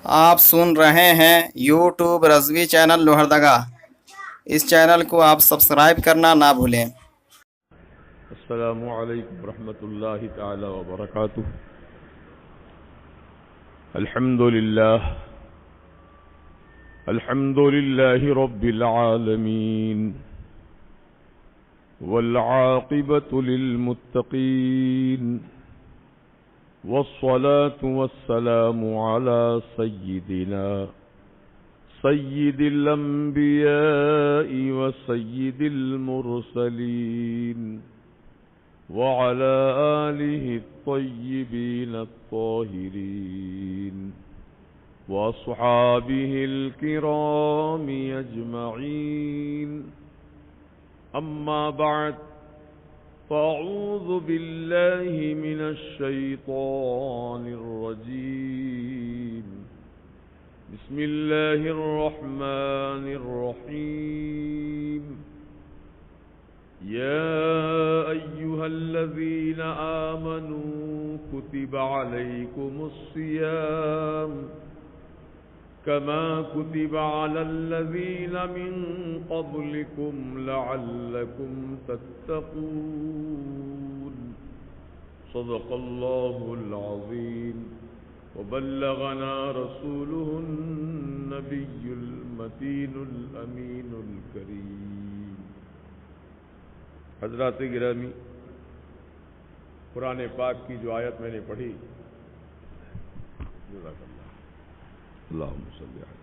آپ سن رہے ہیں یوٹیوب رضوی چینل لوہردگا۔ اس چینل کو آپ سبسکرائب کرنا نہ بھولیں۔ السلام علیکم ورحمۃ اللہ تعالی وبرکاتہ۔ الحمد للہ رب العالمین والعاقبۃ للمتقین والصلاة والسلام على سيد الأنبياء وسيد المرسلين وعلى آله الطيبين الطاهرين وأصحابه الكرام أجمعين، أما بعد، فأعوذ بالله من الشيطان الرجيم، بسم الله الرحمن الرحيم، يا أيها الذين آمنوا كتب عليكم الصيام كما كتب على الذين من قبلكم لعلكم تتقون، صدق الله العظيم، وبلغنا رسوله النبي المتين الأمين الكريم۔ حضرات گرامی، قرآن پاک کی جو آیت میں نے پڑھی، اللہم صلی علیہ،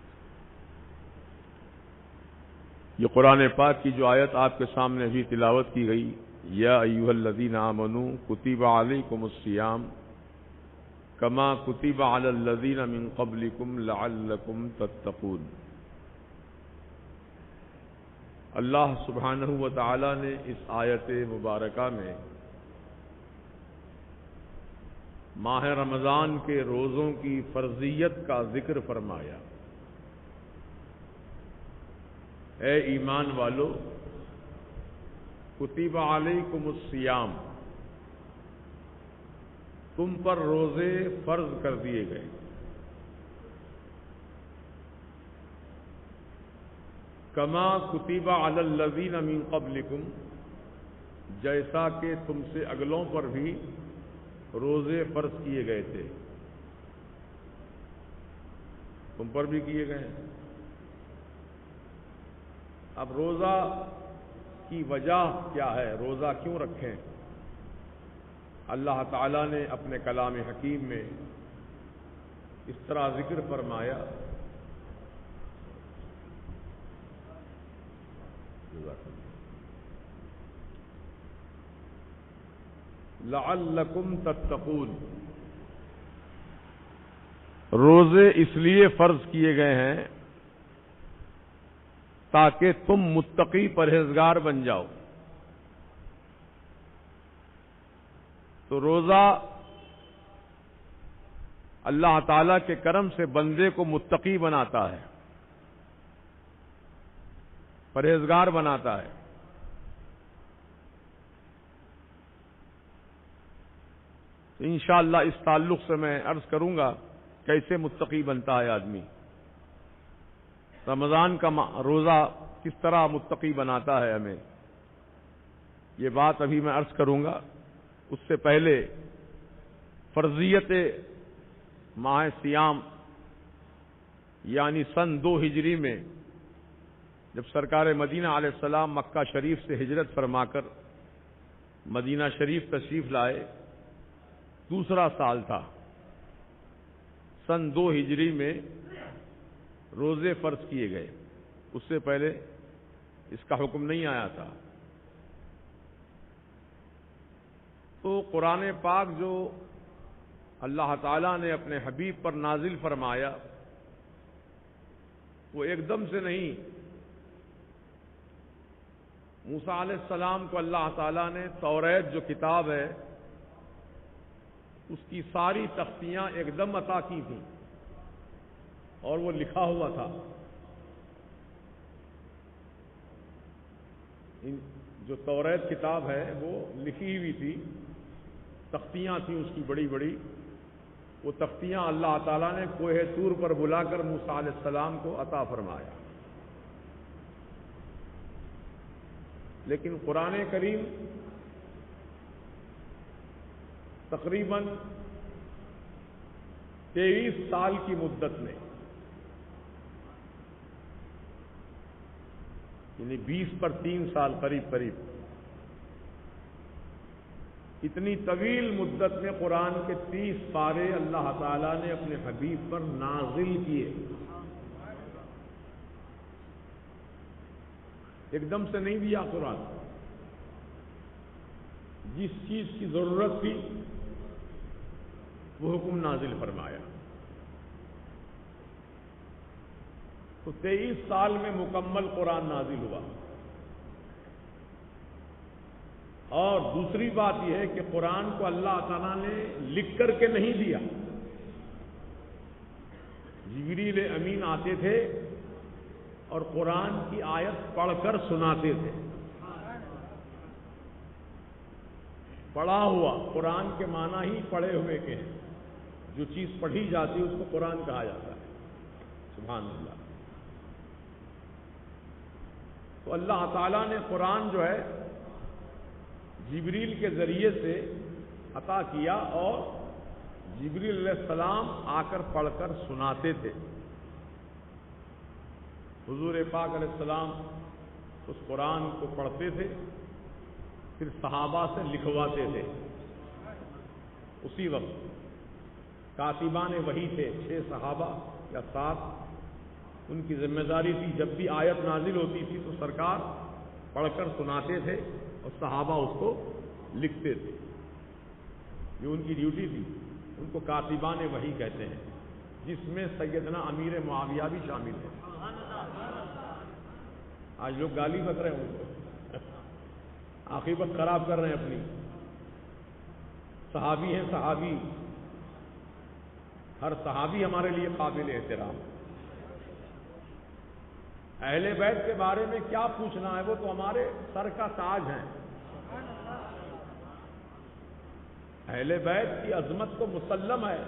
یہ قرآن پاک کی جو آیت آپ کے سامنے بھی تلاوت کی گئی، یا ایھا الذین آمنوا کتب علیکم الصیام کما کتب علی الذین من قبلکم لعلکم تتقون۔ اللہ سبحانہ و تعالی نے اس آیت مبارکہ میں ماہ رمضان کے روزوں کی فرضیت کا ذکر فرمایا۔ اے ایمان والو، کتب علیکم الصیام، تم پر روزے فرض کر دیے گئے، کما کتب علی الذین من قبلکم، جیسا کہ تم سے اگلوں پر بھی روزے فرض کیے گئے تھے، تم پر بھی کیے گئے ہیں۔ اب روزہ کی وجہ کیا ہے، روزہ کیوں رکھیں؟ اللہ تعالی نے اپنے کلام حکیم میں اس طرح ذکر فرمایا، لعلکم تتقون، روزے اس لیے فرض کیے گئے ہیں تاکہ تم متقی پرہیزگار بن جاؤ۔ تو روزہ اللہ تعالی کے کرم سے بندے کو متقی بناتا ہے، پرہیزگار بناتا ہے۔ تو انشاءاللہ اس تعلق سے میں عرض کروں گا کیسے متقی بنتا ہے آدمی، رمضان کا روزہ کس طرح متقی بناتا ہے ہمیں، یہ بات ابھی میں عرض کروں گا۔ اس سے پہلے فرضیت ماہ سیام یعنی سن 2 ہجری میں جب سرکار مدینہ علیہ السلام مکہ شریف سے ہجرت فرما کر مدینہ شریف تشریف لائے، دوسرا سال تھا، سن 2 ہجری میں روزے فرض کیے گئے، اس سے پہلے اس کا حکم نہیں آیا تھا۔ تو قرآن پاک جو اللہ تعالیٰ نے اپنے حبیب پر نازل فرمایا، وہ ایک دم سے نہیں، موسیٰ علیہ السلام کو اللہ تعالیٰ نے توریت جو کتاب ہے اس کی ساری تختیاں ایک دم عطا کی تھیں، اور وہ لکھا ہوا تھا۔ جو توریت کتاب ہے وہ لکھی ہوئی تھی، تختیاں تھیں اس کی بڑی بڑی، وہ تختیاں اللہ تعالیٰ نے کوہ طور پر بلا کر موسیٰ علیہ السلام کو عطا فرمایا. لیکن قرآن کریم تقریباً 23 سال کی مدت میں، یعنی 20 پر 3 سال قریب اتنی طویل مدت میں قرآن کے 30 پارے اللہ تعالیٰ نے اپنے حبیب پر نازل کیے. ایک دم سے نہیں دیا قرآن، جس چیز کی ضرورت تھی وہ حکم نازل فرمایا. تو 23 سال میں مکمل قرآن نازل ہوا. اور دوسری بات یہ ہے کہ قرآن کو اللہ تعالیٰ نے لکھ کر کے نہیں دیا. جبریل امین آتے تھے اور قرآن کی آیت پڑھ کر سناتے تھے. پڑھا ہوا، قرآن کے معنی ہی پڑھے ہوئے کے ہیں. جو چیز پڑھی جاتی ہے اس کو قرآن کہا جاتا ہے. سبحان اللہ. تو اللہ تعالیٰ نے قرآن جو ہے جبریل کے ذریعے سے عطا کیا اور جبریل علیہ السلام آ کر پڑھ کر سناتے تھے. حضور پاک علیہ السلام اس قرآن کو پڑھتے تھے، پھر صحابہ سے لکھواتے تھے. اسی وقت کاتبان وحی تھے 6 صحابہ یا 7. ان کی ذمہ داری تھی جب بھی آیت نازل ہوتی تھی تو سرکار پڑھ کر سناتے تھے اور صحابہ اس کو لکھتے تھے. یہ ان کی ڈیوٹی تھی. ان کو کاتبان وحی کہتے ہیں، جس میں سیدنا امیر معاویہ بھی شامل ہے. آج لوگ گالی بک رہے ہیں ان کو، عاقبت خراب کر رہے ہیں اپنی. صحابی ہیں صحابی، ہر صحابی ہمارے لیے قابل احترام. اہل بیت کے بارے میں کیا پوچھنا ہے، وہ تو ہمارے سر کا تاج ہیں. اہل بیت کی عظمت تو مسلم ہے.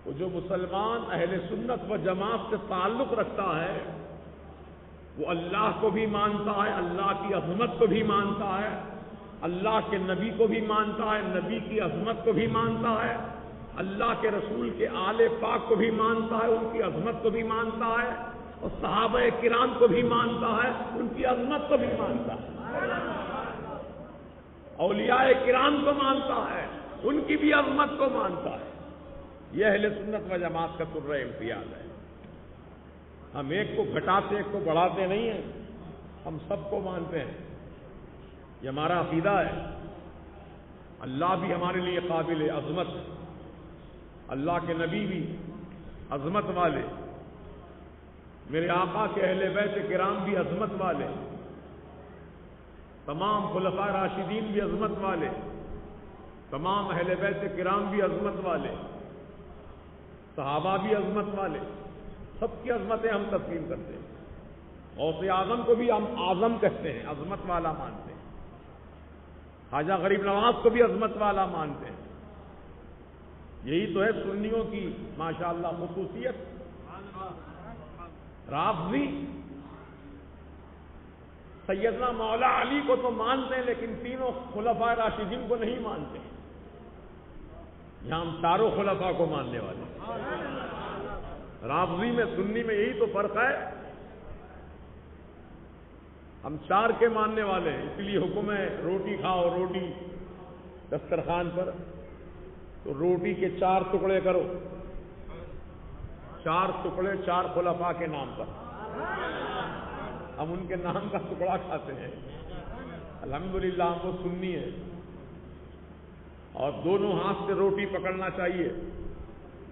وہ جو مسلمان اہل سنت و جماعت سے تعلق رکھتا ہے وہ اللہ کو بھی مانتا ہے، اللہ کی عظمت کو بھی مانتا ہے، اللہ کے نبی کو بھی مانتا ہے، نبی کی عظمت کو بھی مانتا ہے، اللہ کے رسول کے آل پاک کو بھی مانتا ہے، ان کی عظمت کو بھی مانتا ہے، اور صحابہ کرام کو بھی مانتا ہے، ان کی عظمت کو بھی مانتا ہے، اولیاء کرام کو مانتا ہے، ان کی بھی عظمت کو مانتا ہے. یہ اہل سنت و جماعت کا سرہ امتیاز ہے. ہم ایک کو گھٹاتے ایک کو بڑھاتے نہیں ہیں، ہم سب کو مانتے ہیں. یہ ہمارا عقیدہ ہے. اللہ بھی ہمارے لیے قابل عظمت، اللہ کے نبی بھی عظمت والے، میرے آقا کے اہل بیت کرام بھی عظمت والے، تمام خلفاء راشدین بھی عظمت والے، تمام اہل بیت کرام بھی عظمت والے، صحابہ بھی عظمت والے. سب کی عظمتیں ہم تسلیم کرتے ہیں. غوث اعظم کو بھی ہم اعظم کہتے ہیں، عظمت والا مانتے ہیں. خواجہ غریب نواز کو بھی عظمت والا مانتے ہیں. یہی تو ہے سنیوں کی ماشاءاللہ خصوصیت. رافضی سیدنا مولا علی کو تو مانتے ہیں لیکن تینوں خلفاء راشدین کو نہیں مانتے. یہاں ہم چاروں خلفاء کو ماننے والے. رافضی میں سنی میں یہی تو فرق ہے. ہم 4 کے ماننے والے ہیں، اس لیے حکم ہے روٹی کھاؤ، روٹی دسترخوان پر تو روٹی کے 4 ٹکڑے کرو. 4 ٹکڑے 4 خلفاء کے نام پر. ہم ان کے نام کا ٹکڑا کھاتے ہیں. الحمدللہ ہم کو سنی ہے. اور دونوں ہاتھ سے روٹی پکڑنا چاہیے.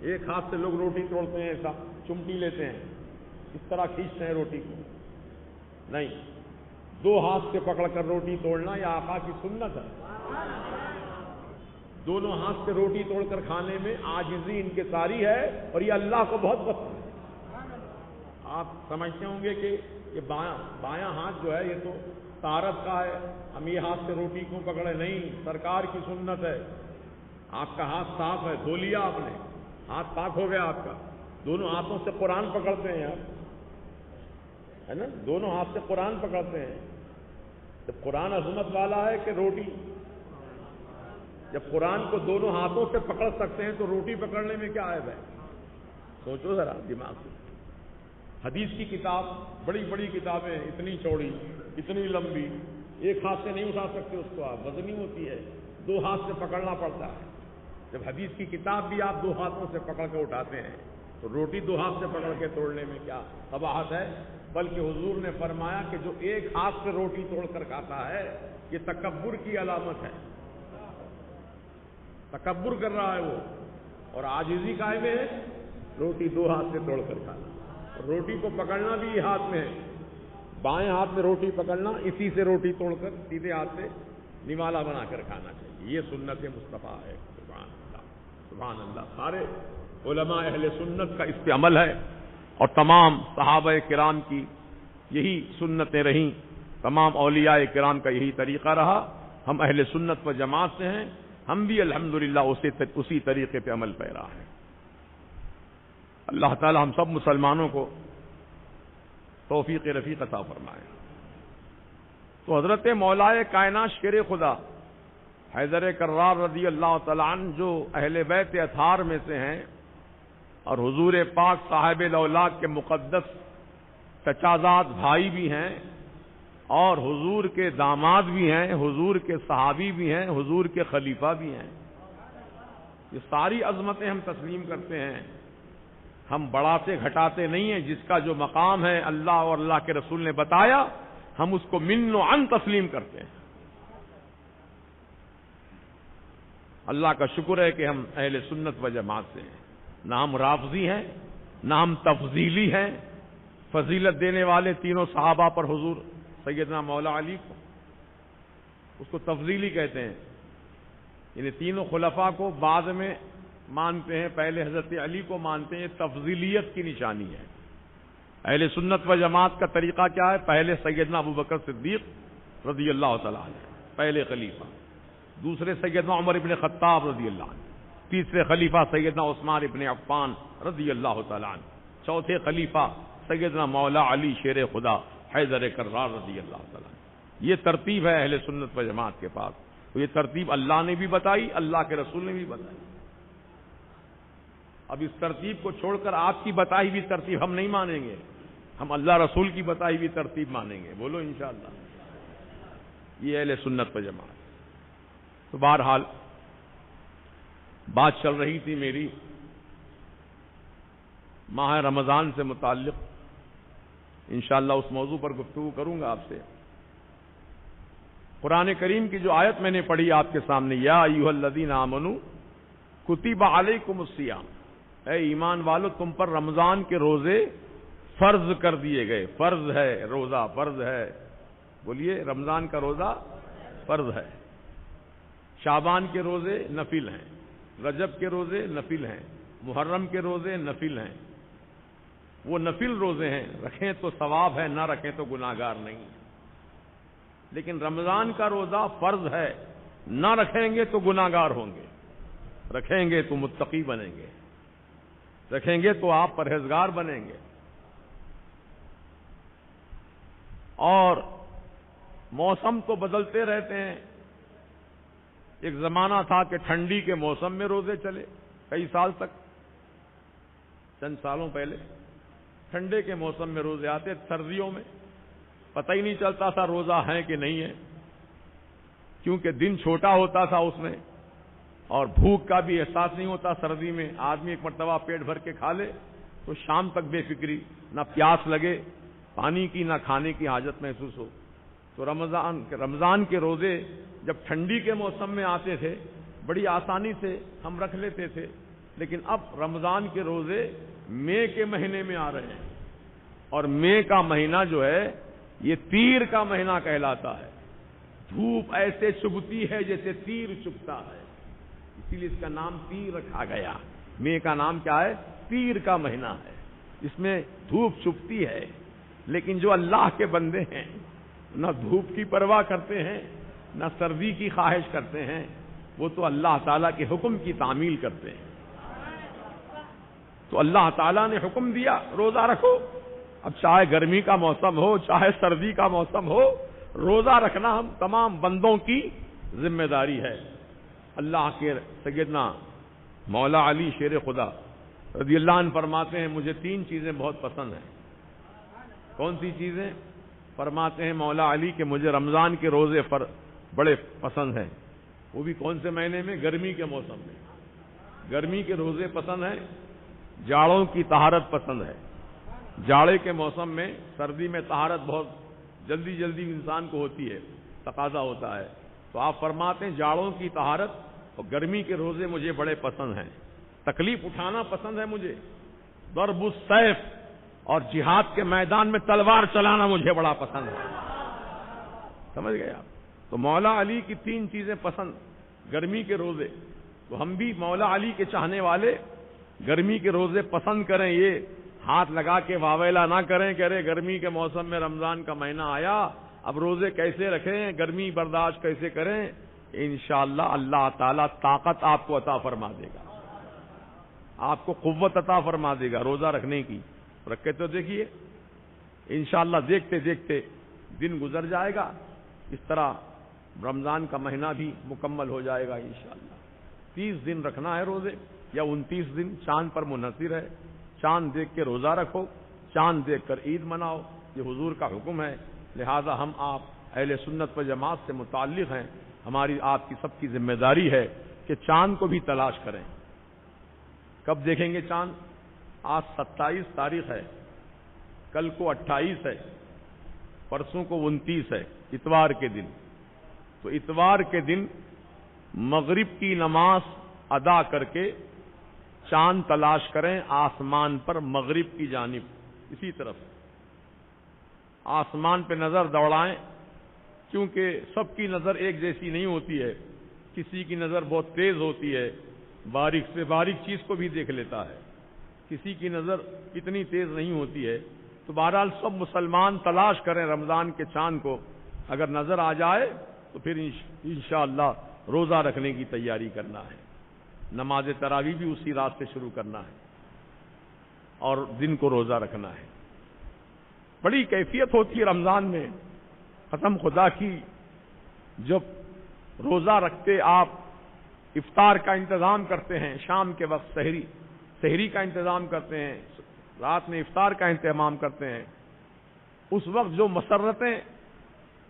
ایک ہاتھ سے لوگ روٹی توڑتے ہیں، ایسا چمٹی لیتے ہیں، اس طرح کھینچتے ہیں روٹی کو. نہیں، 2 ہاتھ سے پکڑ کر روٹی توڑنا یہ آقا کی سنت ہے. دونوں ہاتھ سے روٹی توڑ کر کھانے میں عاجزی انکساری ہے اور یہ اللہ کو بہت پسند ہے. آپ سمجھتے ہوں گے کہ یہ بایاں ہاتھ جو ہے یہ تو طہارت کا ہے، ہم یہ ہاتھ سے روٹی کیوں پکڑے؟ نہیں، سرکار کی سنت ہے. آپ کا ہاتھ صاف ہے، دھو لیا آپ نے، ہاتھ پاک ہو گیا آپ کا، دونوں ہاتھوں سے قرآن پکڑتے ہیں آپ، ہے نا، دونوں ہاتھ سے قرآن پکڑتے ہیں. جب قرآن عظمت والا ہے کہ روٹی؟ جب قرآن کو دونوں ہاتھوں سے پکڑ سکتے ہیں تو روٹی پکڑنے میں کیا عیب ہے؟ سوچو ذرا دماغ سے. حدیث کی کتاب، بڑی بڑی کتابیں، اتنی چوڑی اتنی لمبی، ایک ہاتھ سے نہیں اٹھا سکتے اس کو آپ، وزنی ہوتی ہے، دو ہاتھ سے پکڑنا پڑتا ہے. جب حدیث کی کتاب بھی آپ دو ہاتھوں سے پکڑ کے اٹھاتے ہیں تو روٹی دو ہاتھ سے پکڑ کے توڑنے میں کیا قباحت ہے؟ بلکہ حضور نے فرمایا کہ جو ایک ہاتھ سے روٹی توڑ کر کھاتا ہے یہ تکبر کی علامت ہے، تکبر کر رہا ہے وہ. اور عاجزی کائے میں ہے؟ روٹی دو ہاتھ سے توڑ کر کھانا. روٹی کو پکڑنا بھی ہاتھ میں ہے، بائیں ہاتھ میں روٹی پکڑنا، اسی سے روٹی توڑ کر سیدھے ہاتھ سے نوالا بنا کر کھانا چاہیے. یہ سنت مصطفیٰ ہے. سبحان اللہ، سبحان اللہ. سارے علماء اہل سنت کا اس پہ عمل ہے اور تمام صحابہ کرام کی یہی سنتیں رہیں، تمام اولیاء کرام کا یہی طریقہ رہا. ہم اہل سنت و جماعت سے ہیں، ہم بھی الحمدللہ اسی طریقے پہ عمل پیرا ہیں. اللہ تعالی ہم سب مسلمانوں کو توفیق رفیق عطا فرمائے. تو حضرت مولا کائنات شیر خدا حیدر کرار رضی اللہ تعالیٰ عنہ جو اہل بیت اطہار میں سے ہیں اور حضور پاک صاحب الاولاق کے مقدس چچازاد بھائی بھی ہیں اور حضور کے داماد بھی ہیں، حضور کے صحابی بھی ہیں، حضور کے خلیفہ بھی ہیں. یہ ساری عظمتیں ہم تسلیم کرتے ہیں. ہم بڑھاتے گھٹاتے نہیں ہیں. جس کا جو مقام ہے اللہ اور اللہ کے رسول نے بتایا ہم اس کو من و عن تسلیم کرتے ہیں. اللہ کا شکر ہے کہ ہم اہل سنت و جماعت سے ہیں. نہ ہم رافضی ہیں، نہ ہم تفضیلی ہیں. فضیلت دینے والے تینوں صحابہ پر حضور سیدنا مولا علی کو، اس کو تفضیلی کہتے ہیں. یعنی تینوں خلفاء کو بعد میں مانتے ہیں، پہلے حضرت علی کو مانتے ہیں. یہ تفضیلیت کی نشانی ہے. اہل سنت و جماعت کا طریقہ کیا ہے؟ پہلے سیدنا ابوبکر صدیق رضی اللہ تعالیٰ عنہ پہلے خلیفہ، دوسرے سیدنا عمر ابن خطاب رضی اللہ عنہ، تیسرے خلیفہ سیدنا عثمان ابن عفان رضی اللہ تعالیٰ عنہ، چوتھے خلیفہ سیدنا مولا علی شیر خدا حیدر کرار رضی اللہ تعالیٰ عنہ. یہ ترتیب ہے اہل سنت و جماعت کے پاس. تو یہ ترتیب اللہ نے بھی بتائی، اللہ کے رسول نے بھی بتائی. اب اس ترتیب کو چھوڑ کر آپ کی بتائی ہوئی ترتیب ہم نہیں مانیں گے، ہم اللہ رسول کی بتائی ہوئی ترتیب مانیں گے. بولو انشاءاللہ. یہ اہل سنت و جماعت. تو بہرحال بات چل رہی تھی میری ماہ رمضان سے متعلق. انشاءاللہ اس موضوع پر گفتگو کروں گا آپ سے. قرآن کریم کی جو آیت میں نے پڑھی آپ کے سامنے، یا ایھا الذین آمنوا کتب علیکم الصیام، اے ایمان والو تم پر رمضان کے روزے فرض کر دیے گئے. فرض ہے روزہ، فرض ہے. بولیے، رمضان کا روزہ فرض ہے. شعبان کے روزے نفل ہیں، رجب کے روزے نفل ہیں، محرم کے روزے نفل ہیں. وہ نفل روزے ہیں، رکھیں تو ثواب ہے، نہ رکھیں تو گناہگار نہیں. لیکن رمضان کا روزہ فرض ہے، نہ رکھیں گے تو گناہگار ہوں گے، رکھیں گے تو متقی بنیں گے، رکھیں گے تو آپ پرہیزگار بنیں گے. اور موسم تو بدلتے رہتے ہیں. ایک زمانہ تھا کہ ٹھنڈی کے موسم میں روزے چلے کئی سال تک. چند سالوں پہلے ٹھنڈے کے موسم میں روزے آتے، سردیوں میں پتہ ہی نہیں چلتا تھا روزہ ہے کہ نہیں ہے، کیونکہ دن چھوٹا ہوتا تھا اس میں اور بھوک کا بھی احساس نہیں ہوتا. سردی میں آدمی ایک مرتبہ پیٹ بھر کے کھا لے تو شام تک بے فکری، نہ پیاس لگے پانی کی، نہ کھانے کی حاجت محسوس ہو. تو رمضان کے روزے جب ٹھنڈی کے موسم میں آتے تھے بڑی آسانی سے ہم رکھ لیتے تھے. لیکن اب رمضان کے روزے مئی کے مہینے میں آ رہے ہیں اور مئی کا مہینہ جو ہے یہ تیر کا مہینہ کہلاتا ہے. دھوپ ایسے چبھتی ہے جیسے تیر چبھتا ہے، اسی لیے اس کا نام تیر رکھا گیا. مئی کا نام کیا ہے؟ تیر کا مہینہ ہے. اس میں دھوپ چبھتی ہے. لیکن جو اللہ کے بندے ہیں نہ دھوپ کی پرواہ کرتے ہیں، نہ سردی کی خواہش کرتے ہیں، وہ تو اللہ تعالیٰ کے حکم کی تعمیل کرتے ہیں. تو اللہ تعالیٰ نے حکم دیا روزہ رکھو. اب چاہے گرمی کا موسم ہو چاہے سردی کا موسم ہو، روزہ رکھنا ہم تمام بندوں کی ذمہ داری ہے. اللہ کے سیدنا مولا علی شیر خدا رضی اللہ عنہ فرماتے ہیں مجھے 3 چیزیں بہت پسند ہیں. کون سی چیزیں؟ فرماتے ہیں مولا علی کہ مجھے رمضان کے روزے بڑے پسند ہیں. وہ بھی کون سے مہینے میں؟ گرمی کے موسم میں. گرمی کے روزے پسند ہیں. جاڑوں کی طہارت پسند ہے. جاڑے کے موسم میں، سردی میں طہارت بہت جلدی جلدی انسان کو ہوتی ہے، تقاضا ہوتا ہے. تو آپ فرماتے ہیں جاڑوں کی طہارت اور گرمی کے روزے مجھے بڑے پسند ہیں. تکلیف اٹھانا پسند ہے مجھے. ضرب السیف اور جہاد کے میدان میں تلوار چلانا مجھے بڑا پسند ہے. سمجھ گئے آپ؟ تو مولا علی کی 3 چیزیں پسند. گرمی کے روزے، تو ہم بھی مولا علی کے چاہنے والے گرمی کے روزے پسند کریں. یہ ہاتھ لگا کے واویلا نہ کریں کہ ارے گرمی کے موسم میں رمضان کا مہینہ آیا، اب روزے کیسے رکھیں، گرمی برداشت کیسے کریں. انشاءاللہ اللہ تعالیٰ طاقت آپ کو عطا فرما دے گا، آپ کو قوت عطا فرما دے گا روزہ رکھنے کی. رکھے تو دیکھیے انشاءاللہ دیکھتے دیکھتے دن گزر جائے گا. اس طرح رمضان کا مہینہ بھی مکمل ہو جائے گا انشاءاللہ. 30 دن رکھنا ہے روزے یا 29 دن، چاند پر منحصر ہے. چاند دیکھ کے روزہ رکھو، چاند دیکھ کر عید مناؤ، یہ حضور کا حکم ہے. لہذا ہم آپ اہل سنت و جماعت سے متعلق ہیں. ہماری آپ کی سب کی ذمہ داری ہے کہ چاند کو بھی تلاش کریں. کب دیکھیں گے چاند؟ آج 27 تاریخ ہے، کل کو 28 ہے، پرسوں کو 29 ہے، اتوار کے دن. تو اتوار کے دن مغرب کی نماز ادا کر کے چاند تلاش کریں آسمان پر، مغرب کی جانب. اسی طرف آسمان پہ نظر دوڑائیں، کیونکہ سب کی نظر ایک جیسی نہیں ہوتی ہے. کسی کی نظر بہت تیز ہوتی ہے، باریک سے باریک چیز کو بھی دیکھ لیتا ہے. کسی کی نظر اتنی تیز نہیں ہوتی ہے. تو بہرحال سب مسلمان تلاش کریں رمضان کے چاند کو. اگر نظر آ جائے تو پھر انشاءاللہ روزہ رکھنے کی تیاری کرنا ہے. نماز تراویح بھی اسی رات سے شروع کرنا ہے اور دن کو روزہ رکھنا ہے. بڑی کیفیت ہوتی ہے رمضان میں. قسم خدا کی، جب روزہ رکھتے آپ افطار کا انتظام کرتے ہیں، شام کے وقت سحری کا انتظام کرتے ہیں، رات میں افطار کا انتظام کرتے ہیں، اس وقت جو مسرتیں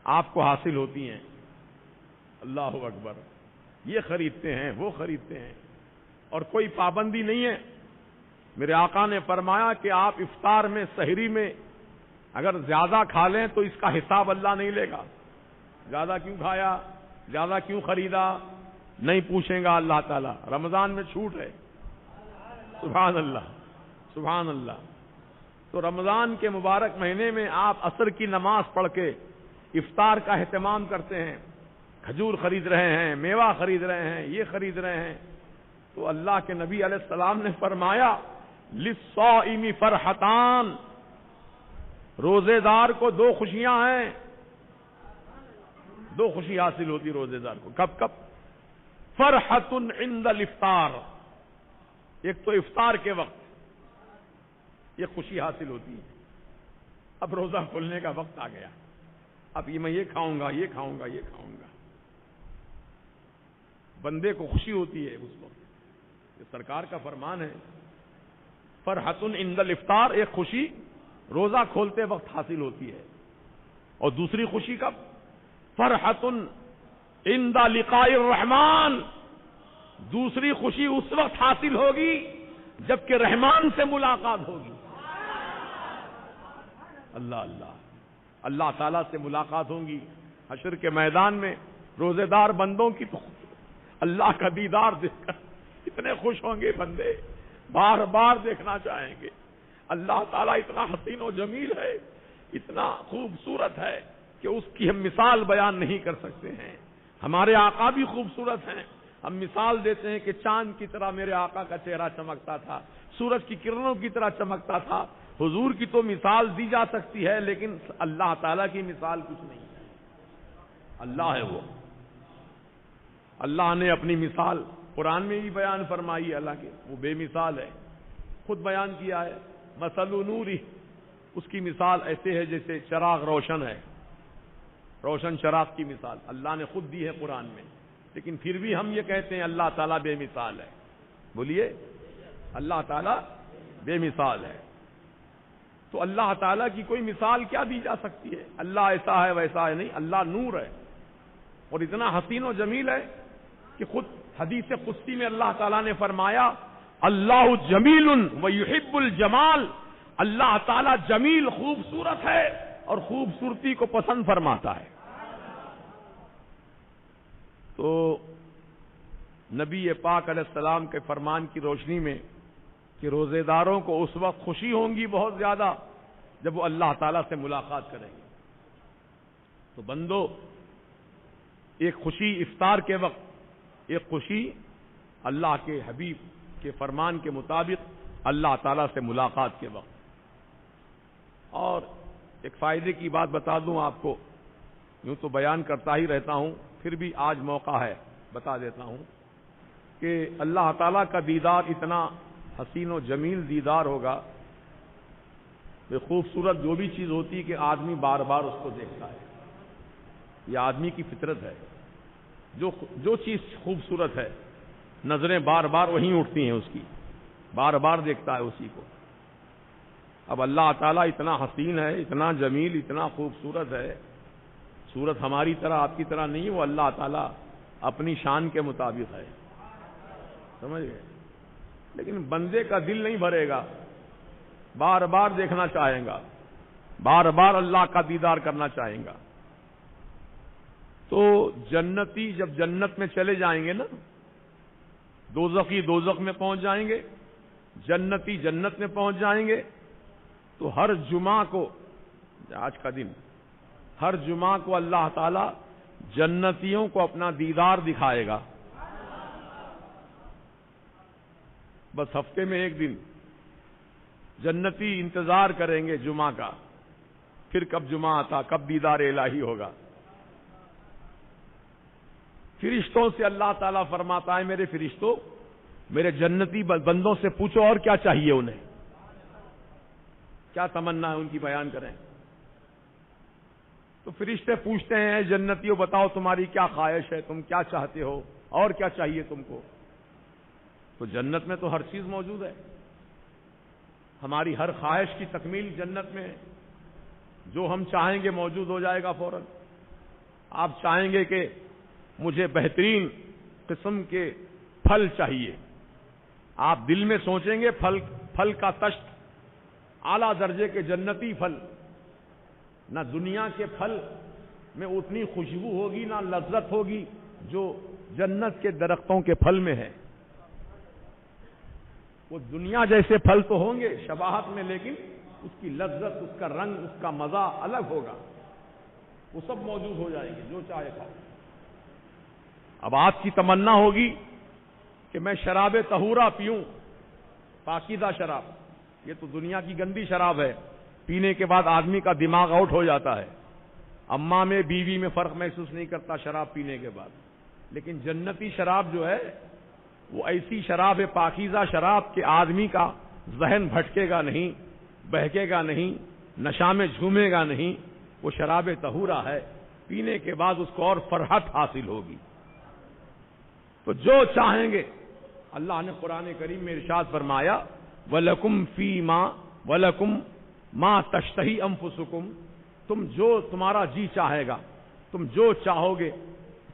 آپ کو حاصل ہوتی ہیں، اللہ اکبر. یہ خریدتے ہیں، وہ خریدتے ہیں، اور کوئی پابندی نہیں ہے. میرے آقا نے فرمایا کہ آپ افطار میں، سحری میں اگر زیادہ کھا لیں تو اس کا حساب اللہ نہیں لے گا. زیادہ کیوں کھایا، زیادہ کیوں خریدا، نہیں پوچھیں گا اللہ تعالیٰ. رمضان میں چھوٹ ہے. سبحان اللہ، سبحان اللہ. تو رمضان کے مبارک مہینے میں آپ عصر کی نماز پڑھ کے افطار کا اہتمام کرتے ہیں، کھجور خرید رہے ہیں، میوہ خرید رہے ہیں، یہ خرید رہے ہیں. تو اللہ کے نبی علیہ السلام نے فرمایا للصائم فرحتان، روزے دار کو 2 خوشیاں ہیں. 2 خوشی حاصل ہوتی روزے دار کو. کب کب؟ فرحت عند الافطار، ایک تو افطار کے وقت یہ خوشی حاصل ہوتی ہے. اب روزہ کھولنے کا وقت آ گیا، اب میں یہ کھاؤں گا، یہ کھاؤں گا، یہ کھاؤں گا. بندے کو خوشی ہوتی ہے اس وقت. یہ سرکار کا فرمان ہے. فرحت عند الافطار، ایک خوشی روزہ کھولتے وقت حاصل ہوتی ہے. اور دوسری خوشی کب؟ فرحت عند لقاء الرحمن، دوسری خوشی اس وقت حاصل ہوگی جبکہ رحمان سے ملاقات ہوگی. اللہ اللہ، اللہ تعالیٰ سے ملاقات ہوگی حشر کے میدان میں. روزے دار بندوں کی تو اللہ کا دیدار دیکھ کر اتنے خوش ہوں گے بندے، بار بار دیکھنا چاہیں گے. اللہ تعالیٰ اتنا حسین و جمیل ہے، اتنا خوبصورت ہے کہ اس کی ہم مثال بیان نہیں کر سکتے ہیں. ہمارے آقا بھی خوبصورت ہیں. ہم مثال دیتے ہیں کہ چاند کی طرح میرے آقا کا چہرہ چمکتا تھا، سورج کی کرنوں کی طرح چمکتا تھا. حضور کی تو مثال دی جا سکتی ہے، لیکن اللہ تعالیٰ کی مثال کچھ نہیں ہے. اللہ ہے وہ، اللہ نے اپنی مثال قرآن میں بھی بیان فرمائی ہے، اللہ کے وہ بے مثال ہے، خود بیان کیا ہے، مثل نوری، اس کی مثال ایسے ہے جیسے چراغ روشن ہے، روشن چراغ کی مثال اللہ نے خود دی ہے قرآن میں، لیکن پھر بھی ہم یہ کہتے ہیں اللہ تعالیٰ بے مثال ہے۔ بولیے اللہ تعالیٰ بے مثال ہے، تو اللہ تعالیٰ کی کوئی مثال کیا دی جا سکتی ہے؟ اللہ ایسا ہے ویسا ہے نہیں، اللہ نور ہے اور اتنا حسین و جمیل ہے کہ خود حدیث قدسی میں اللہ تعالیٰ نے فرمایا اللہ جمیل و یحب الجمال، اللہ تعالیٰ جمیل خوبصورت ہے اور خوبصورتی کو پسند فرماتا ہے۔ تو نبی پاک علیہ السلام کے فرمان کی روشنی میں کہ روزے داروں کو اس وقت خوشی ہوں گی بہت زیادہ جب وہ اللہ تعالیٰ سے ملاقات کریں گے، تو بندو ایک خوشی افطار کے وقت، ایک خوشی اللہ کے حبیب کے فرمان کے مطابق اللہ تعالیٰ سے ملاقات کے وقت۔ اور ایک فائدے کی بات بتا دوں آپ کو، یوں تو بیان کرتا ہی رہتا ہوں، پھر بھی آج موقع ہے بتا دیتا ہوں کہ اللہ تعالیٰ کا دیدار اتنا حسین و جمیل دیدار ہوگا کہ خوبصورت جو بھی چیز ہوتی ہے کہ آدمی بار بار اس کو دیکھتا ہے، یہ آدمی کی فطرت ہے، جو چیز خوبصورت ہے نظریں بار بار وہیں اٹھتی ہیں اس کی، بار بار دیکھتا ہے اسی کو۔ اب اللہ تعالیٰ اتنا حسین ہے، اتنا جمیل، اتنا خوبصورت ہے، صورت ہماری طرح آپ کی طرح نہیں، وہ اللہ تعالیٰ اپنی شان کے مطابق ہے، سمجھ گئے؟ لیکن بندے کا دل نہیں بھرے گا، بار بار دیکھنا چاہیں گا، بار بار اللہ کا دیدار کرنا چاہیں گا۔ تو جنتی جب جنت میں چلے جائیں گے نا، دوزخی دوزخ میں پہنچ جائیں گے، جنتی جنت میں پہنچ جائیں گے، تو ہر جمعہ کو، آج کا دن، ہر جمعہ کو اللہ تعالی جنتیوں کو اپنا دیدار دکھائے گا۔ بس ہفتے میں ایک دن جنتی انتظار کریں گے جمعہ کا، پھر کب جمعہ آتا، کب دیدار الہی ہوگا۔ فرشتوں سے اللہ تعالیٰ فرماتا ہے میرے فرشتوں، میرے جنتی بندوں سے پوچھو اور کیا چاہیے، انہیں کیا تمنا ہے ان کی بیان کریں۔ تو فرشتے پوچھتے ہیں جنتیوں بتاؤ تمہاری کیا خواہش ہے، تم کیا چاہتے ہو اور کیا چاہیے تم کو۔ تو جنت میں تو ہر چیز موجود ہے، ہماری ہر خواہش کی تکمیل جنت میں ہے، جو ہم چاہیں گے موجود ہو جائے گا فوراً۔ آپ چاہیں گے کہ مجھے بہترین قسم کے پھل چاہیے، آپ دل میں سوچیں گے پھل کا تشت، اعلیٰ درجے کے جنتی پھل، نہ دنیا کے پھل میں اتنی خوشبو ہوگی نہ لذت ہوگی جو جنت کے درختوں کے پھل میں ہے۔ وہ دنیا جیسے پھل تو ہوں گے شباہت میں، لیکن اس کی لذت، اس کا رنگ، اس کا مزہ الگ ہوگا، وہ سب موجود ہو جائے گی جو چاہے کھاؤ۔ اب آپ کی تمنا ہوگی کہ میں شراب طہورہ پیوں، پاکیزہ شراب، یہ تو دنیا کی گندی شراب ہے، پینے کے بعد آدمی کا دماغ آؤٹ ہو جاتا ہے، اماں میں بیوی میں فرق محسوس نہیں کرتا شراب پینے کے بعد۔ لیکن جنتی شراب جو ہے وہ ایسی شراب ہے، پاکیزہ شراب، کہ آدمی کا ذہن بھٹکے گا نہیں، بہکے گا نہیں، نشہ میں جھومے گا نہیں، وہ شراب طہورہ ہے، پینے کے بعد اس کو اور فرحت حاصل ہوگی۔ تو جو چاہیں گے، اللہ نے قرآن کریم میں ارشاد فرمایا وَلَكُمْ فِي مَا وَلَكُمْ مَا تَشْتَهِي أَنفُسُكُمْ، تم جو تمہارا جی چاہے گا، تم جو چاہو گے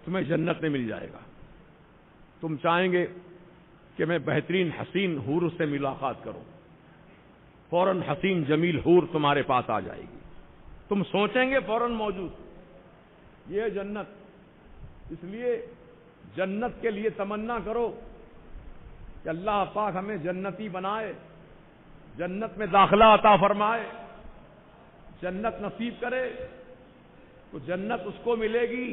تمہیں جنت میں مل جائے گا۔ تم چاہیں گے کہ میں بہترین حسین حور سے ملاقات کروں، فوراً حسین جمیل حور تمہارے پاس آ جائے گی، تم سوچیں گے فوراً موجود۔ یہ جنت، اس لیے جنت کے لیے تمنا کرو کہ اللہ پاک ہمیں جنتی بنائے، جنت میں داخلہ عطا فرمائے، جنت نصیب کرے۔ تو جنت اس کو ملے گی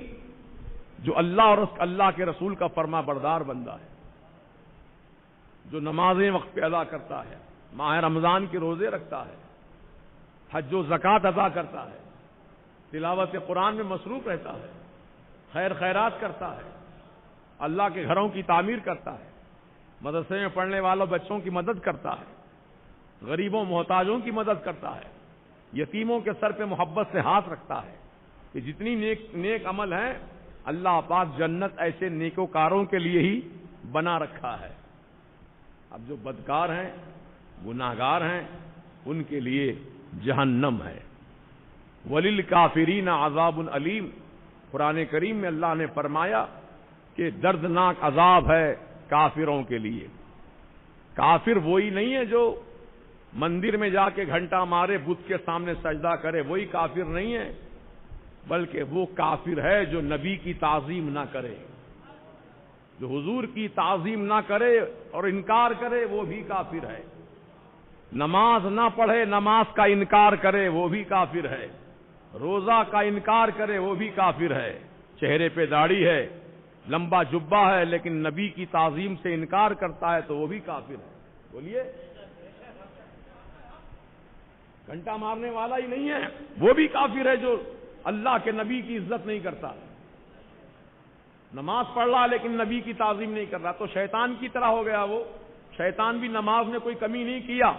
جو اللہ اور اللہ کے رسول کا فرما بردار بندہ ہے، جو نمازیں وقت پہ ادا کرتا ہے، ماہ رمضان کے روزے رکھتا ہے، حج و زکوٰۃ ادا کرتا ہے، تلاوت قرآن میں مصروف رہتا ہے، خیر خیرات کرتا ہے، اللہ کے گھروں کی تعمیر کرتا ہے، مدرسے میں پڑھنے والوں بچوں کی مدد کرتا ہے، غریبوں محتاجوں کی مدد کرتا ہے، یتیموں کے سر پہ محبت سے ہاتھ رکھتا ہے. کہ جتنی نیک عمل ہیں اللہ پاک جنت ایسے نیکوکاروں کے لیے ہی بنا رکھا ہے. اب جو بدکار ہیں، گناہگار ہیں، ان کے لیے جہنم ہے. وَلِلْكَافِرِينَ عَذَابٌ علیم. قرآن کریم میں اللہ نے فرمایا کہ دردناک عذاب ہے کافروں کے لیے. کافر وہی نہیں ہے جو مندر میں جا کے گھنٹہ مارے، بت کے سامنے سجدہ کرے، وہی کافر نہیں ہے، بلکہ وہ کافر ہے جو نبی کی تعظیم نہ کرے، جو حضور کی تعظیم نہ کرے اور انکار کرے، وہ بھی کافر ہے. نماز نہ پڑھے، نماز کا انکار کرے، وہ بھی کافر ہے. روزہ کا انکار کرے، وہ بھی کافر ہے. چہرے پہ داڑھی ہے، لمبا جبہ ہے، لیکن نبی کی تعظیم سے انکار کرتا ہے تو وہ بھی کافر ہے. بولیے، گھنٹہ مارنے والا ہی نہیں ہے، وہ بھی کافر ہے جو اللہ کے نبی کی عزت نہیں کرتا. نماز پڑھ رہا لیکن نبی کی تعظیم نہیں کر رہا تو شیطان کی طرح ہو گیا. وہ شیطان بھی نماز میں کوئی کمی نہیں کیا،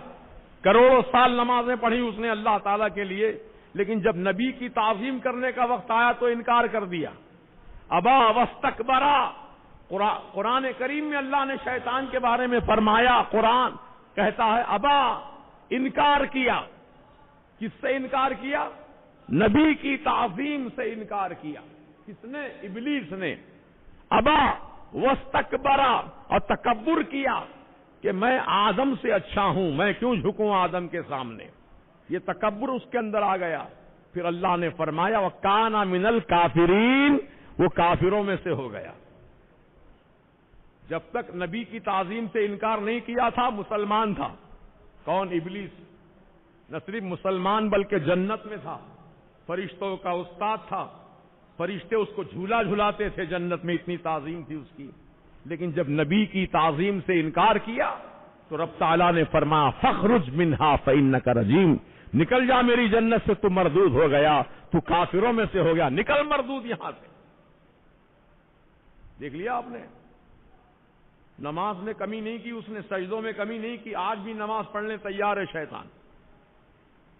کروڑوں سال نمازیں پڑھی اس نے اللہ تعالیٰ کے لیے، لیکن جب نبی کی تعظیم کرنے کا وقت آیا تو انکار کر دیا. ابا واستکبرا. قرآن کریم میں اللہ نے شیطان کے بارے میں فرمایا، قرآن کہتا ہے ابا، انکار کیا. کس سے انکار کیا؟ نبی کی تعظیم سے انکار کیا. کس نے؟ ابلیس نے. ابا واستکبرا، اور تکبر کیا کہ میں آدم سے اچھا ہوں، میں کیوں جھکوں آدم کے سامنے. یہ تکبر اس کے اندر آ گیا. پھر اللہ نے فرمایا وَكَانَ مِنَ الْكَافِرِينَ، وہ کافروں میں سے ہو گیا. جب تک نبی کی تعظیم سے انکار نہیں کیا تھا مسلمان تھا. کون؟ ابلیس. نہ صرف مسلمان بلکہ جنت میں تھا، فرشتوں کا استاد تھا، فرشتے اس کو جھولا جھلاتے تھے جنت میں، اتنی تعظیم تھی اس کی. لیکن جب نبی کی تعظیم سے انکار کیا تو رب تعالیٰ نے فرمایا فَخْرُجْ مِنْهَا فَإِنَّكَ رَجِيمٌ، نکل جا میری جنت سے، تو مردود ہو گیا، تو کافروں میں سے ہو گیا، نکل مردود یہاں سے. دیکھ لیا آپ نے، نماز میں کمی نہیں کی اس نے، سجدوں میں کمی نہیں کی. آج بھی نماز پڑھنے تیار ہے شیطان.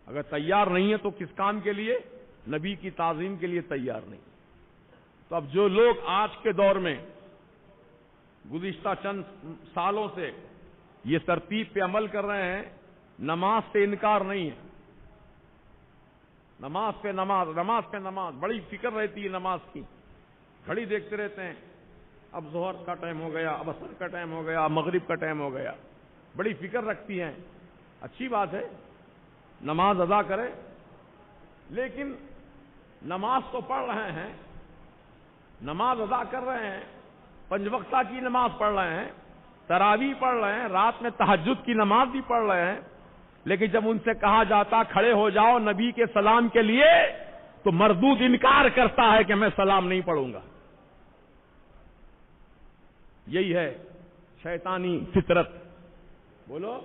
اگر تیار نہیں ہے تو کس کام کے لیے؟ نبی کی تعظیم کے لیے تیار نہیں. تو اب جو لوگ آج کے دور میں گزشتہ چند سالوں سے یہ ترتیب پہ عمل کر رہے ہیں، نماز سے انکار نہیں ہے، نماز پہ نماز، نماز پہ نماز، بڑی فکر رہتی ہے نماز کی. گھڑی دیکھتے رہتے ہیں، اب ظہر کا ٹائم ہو گیا، اب عصر کا ٹائم ہو گیا، مغرب کا ٹائم ہو گیا. بڑی فکر رکھتی ہیں. اچھی بات ہے، نماز ادا کرے، لیکن نماز تو پڑھ رہے ہیں، نماز ادا کر رہے ہیں، 5 وقتہ کی نماز پڑھ رہے ہیں، تراویح پڑھ رہے ہیں، رات میں تہجد کی نماز بھی پڑھ رہے ہیں، لیکن جب ان سے کہا جاتا کھڑے ہو جاؤ نبی کے سلام کے لیے تو مردود انکار کرتا ہے کہ میں سلام نہیں پڑھوں گا. یہی ہے شیطانی فطرت. بولو،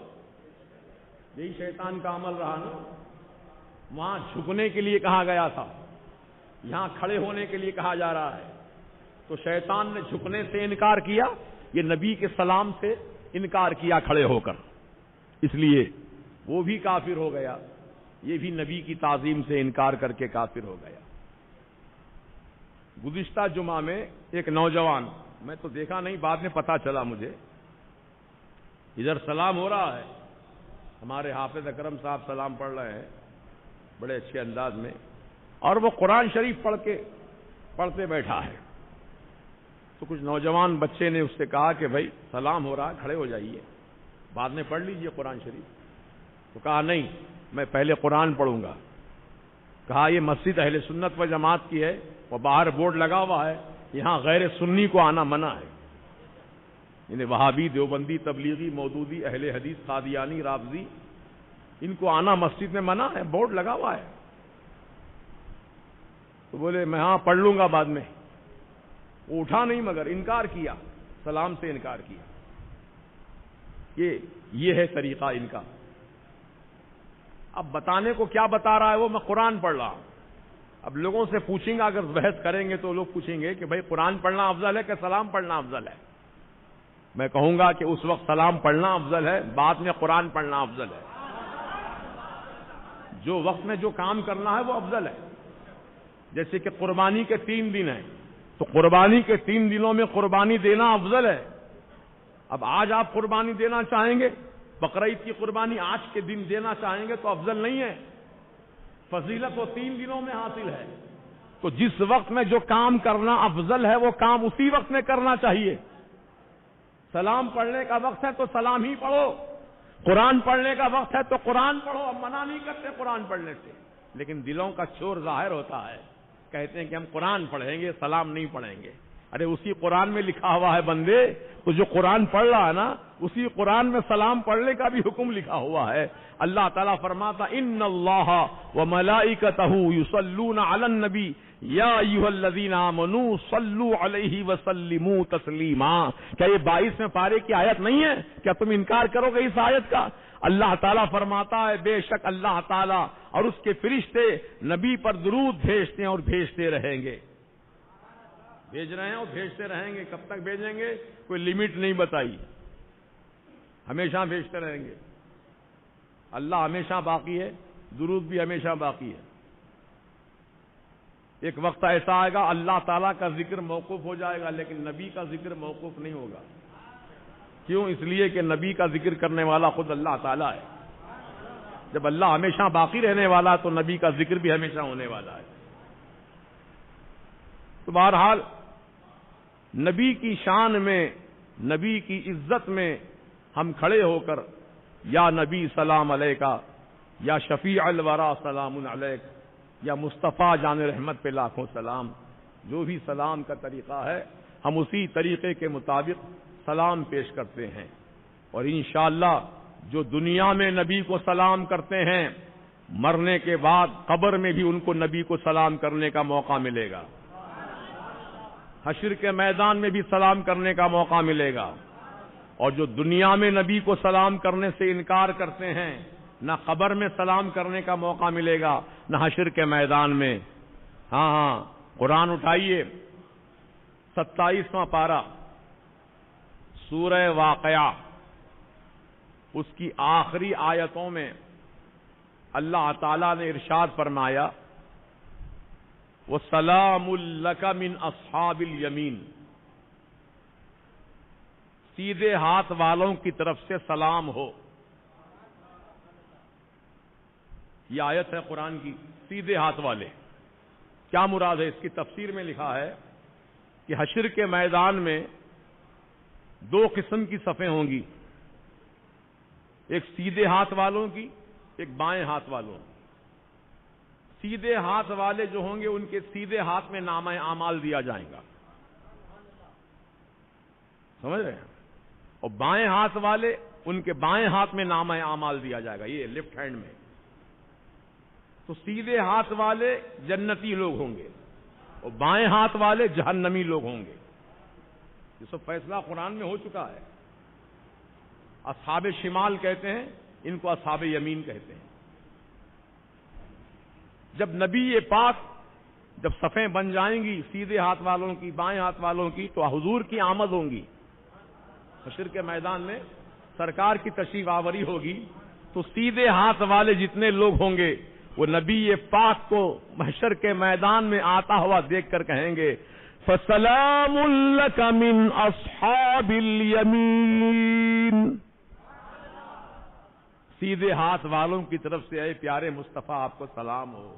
یہی شیطان کا عمل رہا نا. وہاں جھکنے کے لیے کہا گیا تھا، یہاں کھڑے ہونے کے لیے کہا جا رہا ہے. تو شیطان نے جھکنے سے انکار کیا، یہ نبی کے سلام سے انکار کیا کھڑے ہو کر، اس لیے وہ بھی کافر ہو گیا. یہ بھی نبی کی تعظیم سے انکار کر کے کافر ہو گیا. گزشتہ جمعہ میں ایک نوجوان، میں تو دیکھا نہیں، بعد میں پتا چلا مجھے، ادھر سلام ہو رہا ہے، ہمارے حافظ اکرم صاحب سلام پڑھ رہے ہیں بڑے اچھے انداز میں، اور وہ قرآن شریف پڑھتے بیٹھا ہے. تو کچھ نوجوان بچے نے اس سے کہا کہ بھائی سلام ہو رہا ہے، کھڑے ہو جائیے، بعد میں پڑھ لیجئے قرآن شریف. تو کہا نہیں، میں پہلے قرآن پڑھوں گا. کہا یہ مسجد اہل سنت و جماعت کی ہے، وہ باہر بورڈ لگا ہوا ہے، یہاں غیر سنی کو آنا منع ہے. یعنی وہابی، دیوبندی، تبلیغی، مودودی، اہل حدیث، قادیانی، رافضی، ان کو آنا مسجد میں منع ہے، بورڈ لگا ہوا ہے. تو بولے میں ہاں پڑھ لوں گا بعد میں. وہ اٹھا نہیں مگر انکار کیا، سلام سے انکار کیا. یہ ہے طریقہ ان کا. اب بتانے کو کیا بتا رہا ہے وہ، میں قرآن پڑھ رہا ہوں. اب لوگوں سے پوچھیں گا، اگر بحث کریں گے تو لوگ پوچھیں گے کہ بھائی قرآن پڑھنا افضل ہے کہ سلام پڑھنا افضل ہے؟ میں کہوں گا کہ اس وقت سلام پڑھنا افضل ہے، بعد میں قرآن پڑھنا افضل ہے۔ جو وقت میں جو کام کرنا ہے وہ افضل ہے۔ جیسے کہ قربانی کے 3 دن ہیں، تو قربانی کے 3 دنوں میں قربانی دینا افضل ہے۔ اب آج آپ قربانی دینا چاہیں گے، بقرعید کی قربانی آج کے دن دینا چاہیں گے تو افضل نہیں ہے، فضیلت وہ 3 دنوں میں حاصل ہے۔ تو جس وقت میں جو کام کرنا افضل ہے وہ کام اسی وقت میں کرنا چاہیے۔ سلام پڑھنے کا وقت ہے تو سلام ہی پڑھو، قرآن پڑھنے کا وقت ہے تو قرآن پڑھو۔ اب منع نہیں کرتے قرآن پڑھنے سے، لیکن دلوں کا شور ظاہر ہوتا ہے، کہتے ہیں کہ ہم قرآن پڑھیں گے سلام نہیں پڑھیں گے۔ ارے اسی قرآن میں لکھا ہوا ہے بندے، تو جو قرآن پڑھ رہا ہے نا اسی قرآن میں سلام پڑھنے کا بھی حکم لکھا ہوا ہے۔ اللہ تعالیٰ فرماتا ان اللہ وملائکتہ یصلون علی النبی یا ایھا الذین آمنوا صلوا علیہ وسلموا تسلیما۔ کیا یہ 22ویں پارے کی آیت نہیں ہے؟ کیا تم انکار کرو گے اس آیت کا؟ اللہ تعالیٰ فرماتا ہے بے شک اللہ تعالیٰ اور اس کے فرشتے نبی پر درود بھیجتے ہیں اور بھیجتے رہیں گے، بھیج رہے ہیں اور بھیجتے رہیں گے۔ کب تک بھیجیں گے؟ کوئی لمٹ نہیں بتائی، ہمیشہ بھیجتے رہیں گے۔ اللہ ہمیشہ باقی ہے، درود بھی ہمیشہ باقی ہے۔ ایک وقت ایسا آئے گا اللہ تعالیٰ کا ذکر موقوف ہو جائے گا لیکن نبی کا ذکر موقوف نہیں ہوگا۔ کیوں؟ اس لیے کہ نبی کا ذکر کرنے والا خود اللہ تعالیٰ ہے۔ جب اللہ ہمیشہ باقی رہنے والا تو نبی کا ذکر بھی ہمیشہ ہونے والا ہے۔ تو بہرحال نبی کی شان میں، نبی کی عزت میں ہم کھڑے ہو کر یا نبی سلام علیکہ، یا شفیع الورا سلام علیک، یا مصطفیٰ جان رحمت پہ لاکھوں سلام، جو بھی سلام کا طریقہ ہے ہم اسی طریقے کے مطابق سلام پیش کرتے ہیں۔ اور انشاءاللہ جو دنیا میں نبی کو سلام کرتے ہیں مرنے کے بعد قبر میں بھی ان کو نبی کو سلام کرنے کا موقع ملے گا، حشر کے میدان میں بھی سلام کرنے کا موقع ملے گا۔ اور جو دنیا میں نبی کو سلام کرنے سے انکار کرتے ہیں نہ قبر میں سلام کرنے کا موقع ملے گا نہ حشر کے میدان میں۔ ہاں قرآن اٹھائیے، 27واں پارہ سورہ واقعہ، اس کی آخری آیتوں میں اللہ تعالیٰ نے ارشاد فرمایا وَسَلَامٌ لَكَ مِنْ أَصْحَابِ الْيَمِينِ، سیدھے ہاتھ والوں کی طرف سے سلام ہو۔ یہ آیت ہے قرآن کی، سیدھے ہاتھ والے کیا مراد ہے؟ اس کی تفسیر میں لکھا ہے کہ حشر کے میدان میں 2 قسم کی صفیں ہوں گی، ایک سیدھے ہاتھ والوں کی، ایک بائیں ہاتھ والوں کی۔ سیدھے ہاتھ والے جو ہوں گے ان کے سیدھے ہاتھ میں نامہ اعمال دیا جائے گا، سمجھ رہے ہیں؟ اور بائیں ہاتھ والے ان کے بائیں ہاتھ میں نامہ اعمال دیا جائے گا، یہ لیفٹ ہینڈ میں۔ تو سیدھے ہاتھ والے جنتی لوگ ہوں گے اور بائیں ہاتھ والے جہنمی لوگ ہوں گے۔ یہ سب فیصلہ قرآن میں ہو چکا ہے۔ اصحاب شمال کہتے ہیں، ان کو اصحاب یمین کہتے ہیں۔ جب نبی پاک جب صفیں بن جائیں گی سیدھے ہاتھ والوں کی بائیں ہاتھ والوں کی تو حضور کی آمد ہوں گی، حشر کے میدان میں سرکار کی تشریف آوری ہوگی، تو سیدھے ہاتھ والے جتنے لوگ ہوں گے وہ نبی پاک کو محشر کے میدان میں آتا ہوا دیکھ کر کہیں گے فَسَلَامٌ لَكَ مِنْ أَصْحَابِ الْيَمِينِ، سیدھے ہاتھ والوں کی طرف سے اے پیارے مصطفیٰ آپ کو سلام ہو۔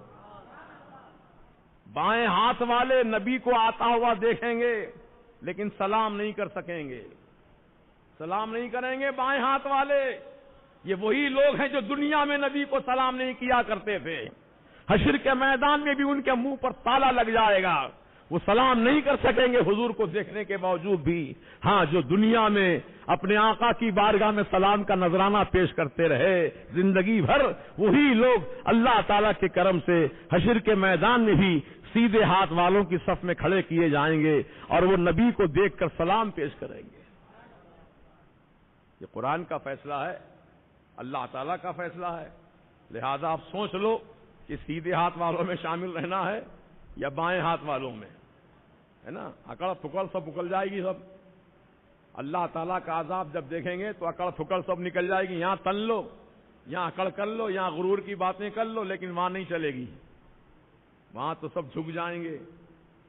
بائیں ہاتھ والے نبی کو آتا ہوا دیکھیں گے لیکن سلام نہیں کر سکیں گے، سلام نہیں کریں گے بائیں ہاتھ والے۔ یہ وہی لوگ ہیں جو دنیا میں نبی کو سلام نہیں کیا کرتے تھے، حشر کے میدان میں بھی ان کے منہ پر تالا لگ جائے گا، وہ سلام نہیں کر سکیں گے حضور کو دیکھنے کے باوجود بھی۔ ہاں، جو دنیا میں اپنے آقا کی بارگاہ میں سلام کا نذرانہ پیش کرتے رہے زندگی بھر، وہی لوگ اللہ تعالیٰ کے کرم سے حشر کے میدان میں بھی سیدھے ہاتھ والوں کی صف میں کھڑے کیے جائیں گے اور وہ نبی کو دیکھ کر سلام پیش کریں گے۔ یہ قرآن کا فیصلہ ہے، اللہ تعالیٰ کا فیصلہ ہے، لہذا آپ سوچ لو کہ سیدھے ہاتھ والوں میں شامل رہنا ہے یا بائیں ہاتھ والوں میں، ہے نا، اکڑ پھکڑ سب اکل جائے گی سب. اللہ تعالیٰ کا عذاب جب دیکھیں گے تو اکڑ پھکڑ سب نکل جائے گی. یہاں تن لو، یہاں اکڑ کر لو، یہاں غرور کی باتیں کر لو، لیکن وہاں نہیں چلے گی. وہاں تو سب جھک جائیں گے،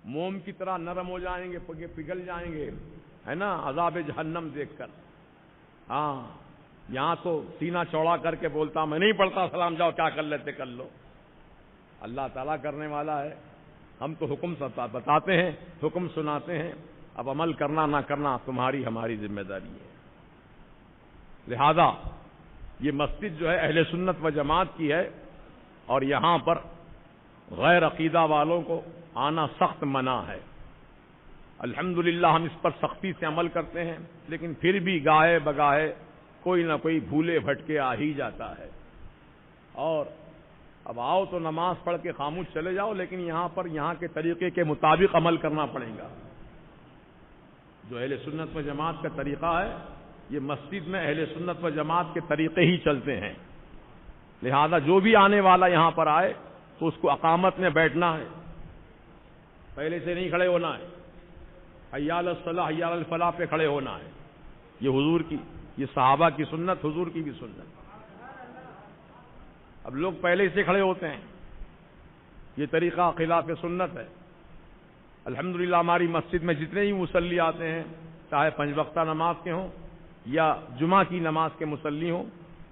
موم کی طرح نرم ہو جائیں گے، پگھل جائیں گے، ہے نا، عذاب جہنم دیکھ کر. ہاں یہاں تو سینہ چوڑا کر کے بولتا میں نہیں پڑھتا سلام، جاؤ کیا کر لیتے کر لو. اللہ تعالیٰ کرنے والا ہے. ہم تو حکم بتاتے ہیں، حکم سناتے ہیں، اب عمل کرنا نہ کرنا تمہاری ہماری ذمہ داری ہے. لہذا یہ مسجد جو ہے اہل سنت و جماعت کی ہے، اور یہاں پر غیر عقیدہ والوں کو آنا سخت منع ہے. الحمدللہ ہم اس پر سختی سے عمل کرتے ہیں، لیکن پھر بھی گاہے بگاہے کوئی نہ کوئی بھولے بھٹکے آ ہی جاتا ہے. اور اب آؤ تو نماز پڑھ کے خاموش چلے جاؤ، لیکن یہاں پر یہاں کے طریقے کے مطابق عمل کرنا پڑے گا. جو اہل سنت و جماعت کا طریقہ ہے، یہ مسجد میں اہل سنت و جماعت کے طریقے ہی چلتے ہیں. لہذا جو بھی آنے والا یہاں پر آئے تو اس کو اقامت میں بیٹھنا ہے، پہلے سے نہیں کھڑے ہونا ہے. حی علی الصلاح حی علی الفلاح پہ کھڑے ہونا ہے. یہ حضور کی، یہ صحابہ کی سنت، حضور کی بھی سنت. اب لوگ پہلے سے کھڑے ہوتے ہیں، یہ طریقہ خلاف سنت ہے. الحمدللہ ہماری مسجد میں جتنے ہی مصلی آتے ہیں، چاہے 5 وقتہ نماز کے ہوں یا جمعہ کی نماز کے مصلی ہوں،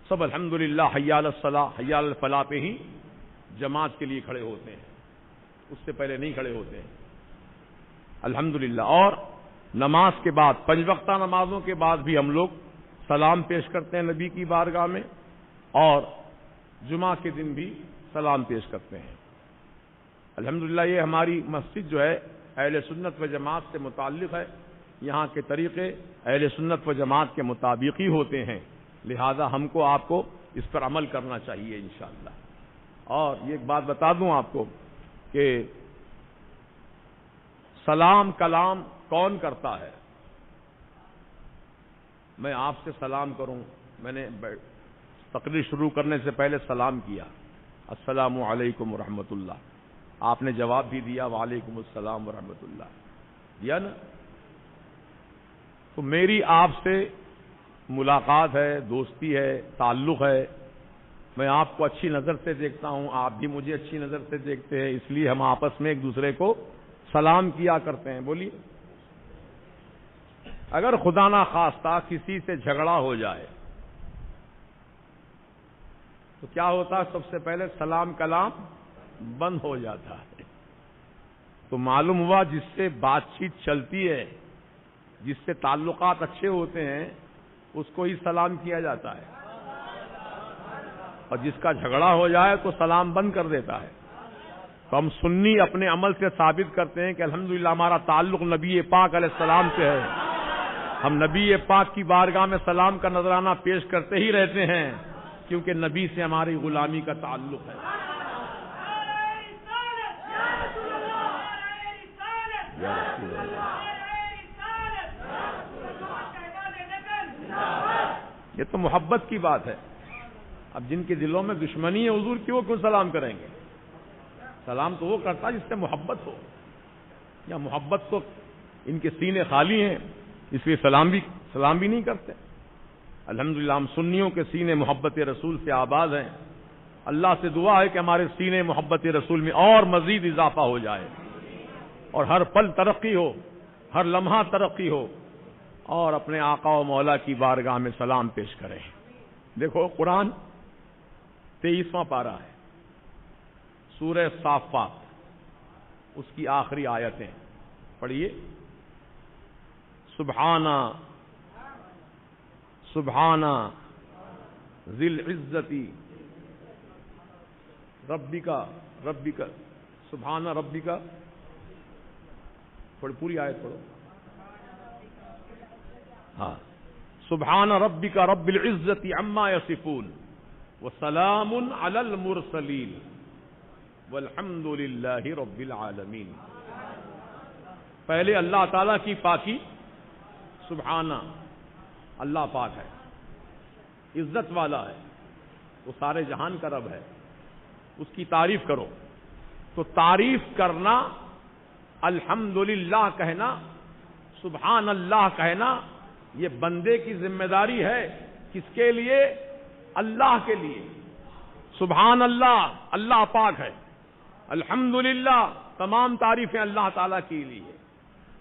سب الحمدللہ حی علی الصلاح حی علی الفلاح پہ ہی جماعت کے لیے کھڑے ہوتے ہیں، اس سے پہلے نہیں کھڑے ہوتے ہیں الحمدللہ. اور نماز کے بعد 5 وقتہ نمازوں کے بعد بھی ہم لوگ سلام پیش کرتے ہیں نبی کی بارگاہ میں، اور جمعہ کے دن بھی سلام پیش کرتے ہیں. الحمدللہ یہ ہماری مسجد جو ہے اہل سنت و جماعت سے متعلق ہے. یہاں کے طریقے اہل سنت و جماعت کے مطابق ہی ہوتے ہیں، لہذا ہم کو آپ کو اس پر عمل کرنا چاہیے انشاءاللہ. اور یہ ایک بات بتا دوں آپ کو کہ سلام کلام کون کرتا ہے؟ میں آپ سے سلام کروں، میں نے تقریر شروع کرنے سے پہلے سلام کیا، السلام علیکم ورحمۃ اللہ. آپ نے جواب بھی دیا وعلیکم السلام ورحمۃ اللہ، دیا نا؟ تو میری آپ سے ملاقات ہے، دوستی ہے، تعلق ہے. میں آپ کو اچھی نظر سے دیکھتا ہوں، آپ بھی مجھے اچھی نظر سے دیکھتے ہیں، اس لیے ہم آپس میں ایک دوسرے کو سلام کیا کرتے ہیں. بولیے، اگر خدا نہ خواستہ کسی سے جھگڑا ہو جائے تو کیا ہوتا ہے؟ سب سے پہلے سلام کلام بند ہو جاتا ہے. تو معلوم ہوا جس سے بات چیت چلتی ہے، جس سے تعلقات اچھے ہوتے ہیں، اس کو ہی سلام کیا جاتا ہے، اور جس کا جھگڑا ہو جائے تو سلام بند کر دیتا ہے. تو ہم سنی اپنے عمل سے ثابت کرتے ہیں کہ الحمدللہ ہمارا تعلق نبی پاک علیہ السلام سے ہے. ہم نبی پاک کی بارگاہ میں سلام کا نذرانہ پیش کرتے ہی رہتے ہیں، کیونکہ نبی سے ہماری غلامی کا تعلق ہے. یہ تو محبت کی بات ہے. اب جن کے دلوں میں دشمنی ہے حضور کی، وہ کیوں سلام کریں گے؟ سلام تو وہ کرتا جس سے محبت ہو. یا محبت تو ان کے سینے خالی ہیں، اس لیے سلام بھی نہیں کرتے. الحمدللہ ہم سنیوں کے سینے محبت رسول سے آباد ہیں. اللہ سے دعا ہے کہ ہمارے سینے محبت رسول میں اور مزید اضافہ ہو جائے، اور ہر پل ترقی ہو، ہر لمحہ ترقی ہو، اور اپنے آقا و مولا کی بارگاہ میں سلام پیش کریں. دیکھو قرآن 23واں پارہ ہے، سورہ صافات، اس کی آخری آیتیں پڑھیے. سبحانہ ذی العزتی ربک سبحانہ ربک، پوری آیت پڑھو. ہاں، سبحان ربک رب العزت عما یصفون وسلام علی المرسلین والحمد للہ رب العالمین. پہلے اللہ تعالیٰ کی پاکی، سبحانہ، اللہ پاک ہے، عزت والا ہے، وہ سارے جہان کا رب ہے، اس کی تعریف کرو. تو تعریف کرنا، الحمدللہ کہنا، سبحان اللہ کہنا، یہ بندے کی ذمہ داری ہے۔ کس کے لیے؟ اللہ کے لیے۔ سبحان اللہ، اللہ پاک ہے۔ الحمدللہ، تمام تعریفیں اللہ تعالیٰ کے لیے۔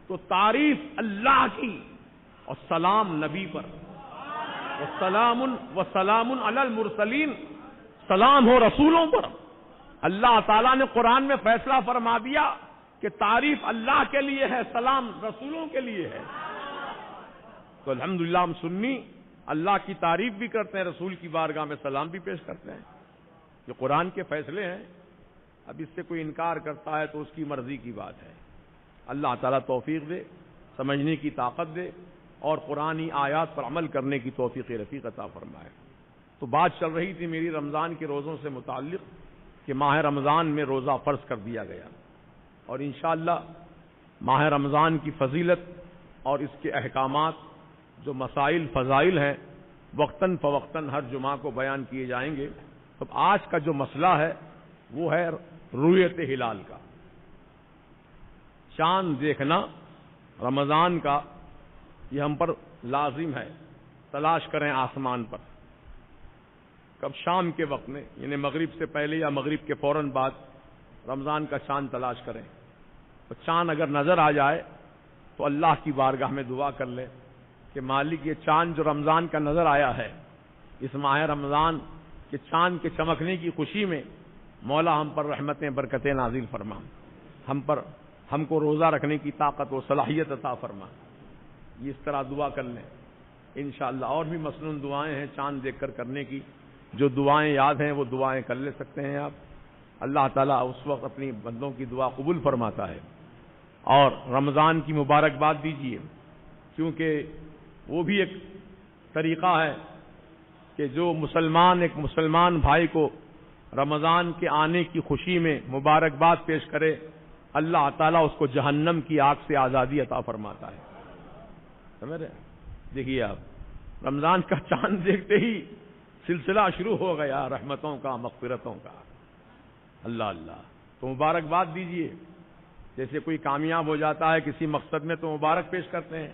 تو تعریف اللہ کی، اور سلام نبی پر، وسلام علی المرسلین، سلام ہو رسولوں پر۔ اللہ تعالیٰ نے قرآن میں فیصلہ فرما دیا کہ تعریف اللہ کے لیے ہے، سلام رسولوں کے لیے ہے۔ تو الحمدللہ ہم سنی اللہ کی تعریف بھی کرتے ہیں، رسول کی بارگاہ میں سلام بھی پیش کرتے ہیں۔ یہ قرآن کے فیصلے ہیں، اب اس سے کوئی انکار کرتا ہے تو اس کی مرضی کی بات ہے۔ اللہ تعالیٰ توفیق دے، سمجھنے کی طاقت دے، اور قرآنی آیات پر عمل کرنے کی توفیق رفیق عطا فرمائے۔ تو بات چل رہی تھی میری رمضان کے روزوں سے متعلق کہ ماہ رمضان میں روزہ فرض کر دیا گیا، اور انشاءاللہ ماہ رمضان کی فضیلت اور اس کے احکامات، جو مسائل فضائل ہیں، وقتاً فوقتاً ہر جمعہ کو بیان کیے جائیں گے۔ تو آج کا جو مسئلہ ہے وہ ہے رؤیت ہلال کا، چاند دیکھنا رمضان کا۔ یہ ہم پر لازم ہے، تلاش کریں آسمان پر، کب شام کے وقت میں، یعنی مغرب سے پہلے یا مغرب کے فوراً بعد رمضان کا چاند تلاش کریں۔ تو چاند اگر نظر آ جائے تو اللہ کی بارگاہ میں دعا کر لیں کہ مالک یہ چاند جو رمضان کا نظر آیا ہے، اس ماہ رمضان کے چاند کے چمکنے کی خوشی میں مولا ہم پر رحمتیں برکتیں نازل فرما، ہم کو روزہ رکھنے کی طاقت و صلاحیت عطا فرما۔ یہ اس طرح دعا کر لیں انشاءاللہ۔ اور بھی مسنون دعائیں ہیں چاند دیکھ کر کرنے کی، جو دعائیں یاد ہیں وہ دعائیں کر لے سکتے ہیں آپ۔ اللہ تعالیٰ اس وقت اپنی بندوں کی دعا قبول فرماتا ہے۔ اور رمضان کی مبارکباد دیجیے، کیونکہ وہ بھی ایک طریقہ ہے کہ جو ایک مسلمان بھائی کو رمضان کے آنے کی خوشی میں مبارکباد پیش کرے، اللہ تعالیٰ اس کو جہنم کی آگ سے آزادی عطا فرماتا ہے۔ سمجھ رہے؟ دیکھیے آپ، رمضان کا چاند دیکھتے ہی سلسلہ شروع ہو گیا رحمتوں کا، مغفرتوں کا۔ اللہ اللہ، تو مبارکباد دیجیے۔ جیسے کوئی کامیاب ہو جاتا ہے کسی مقصد میں تو مبارک پیش کرتے ہیں،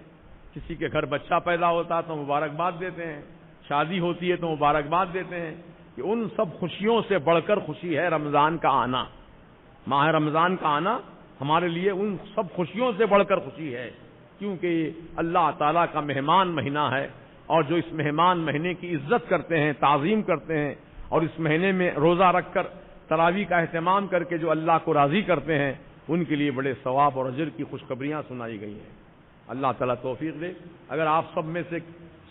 کسی کے گھر بچہ پیدا ہوتا ہے تو مبارکباد دیتے ہیں، شادی ہوتی ہے تو مبارکباد دیتے ہیں۔ کہ ان سب خوشیوں سے بڑھ کر خوشی ہے رمضان کا آنا۔ ماہ رمضان کا آنا ہمارے لیے ان سب خوشیوں سے بڑھ کر خوشی ہے، کیونکہ یہ اللہ تعالیٰ کا مہمان مہینہ ہے، اور جو اس مہمان مہینے کی عزت کرتے ہیں، تعظیم کرتے ہیں، اور اس مہینے میں روزہ رکھ کر تراویح کا اہتمام کر کے جو اللہ کو راضی کرتے ہیں، ان کے لیے بڑے ثواب اور اجر کی خوشخبریاں سنائی گئی ہیں۔ اللہ تعالیٰ توفیق دے۔ اگر آپ سب میں سے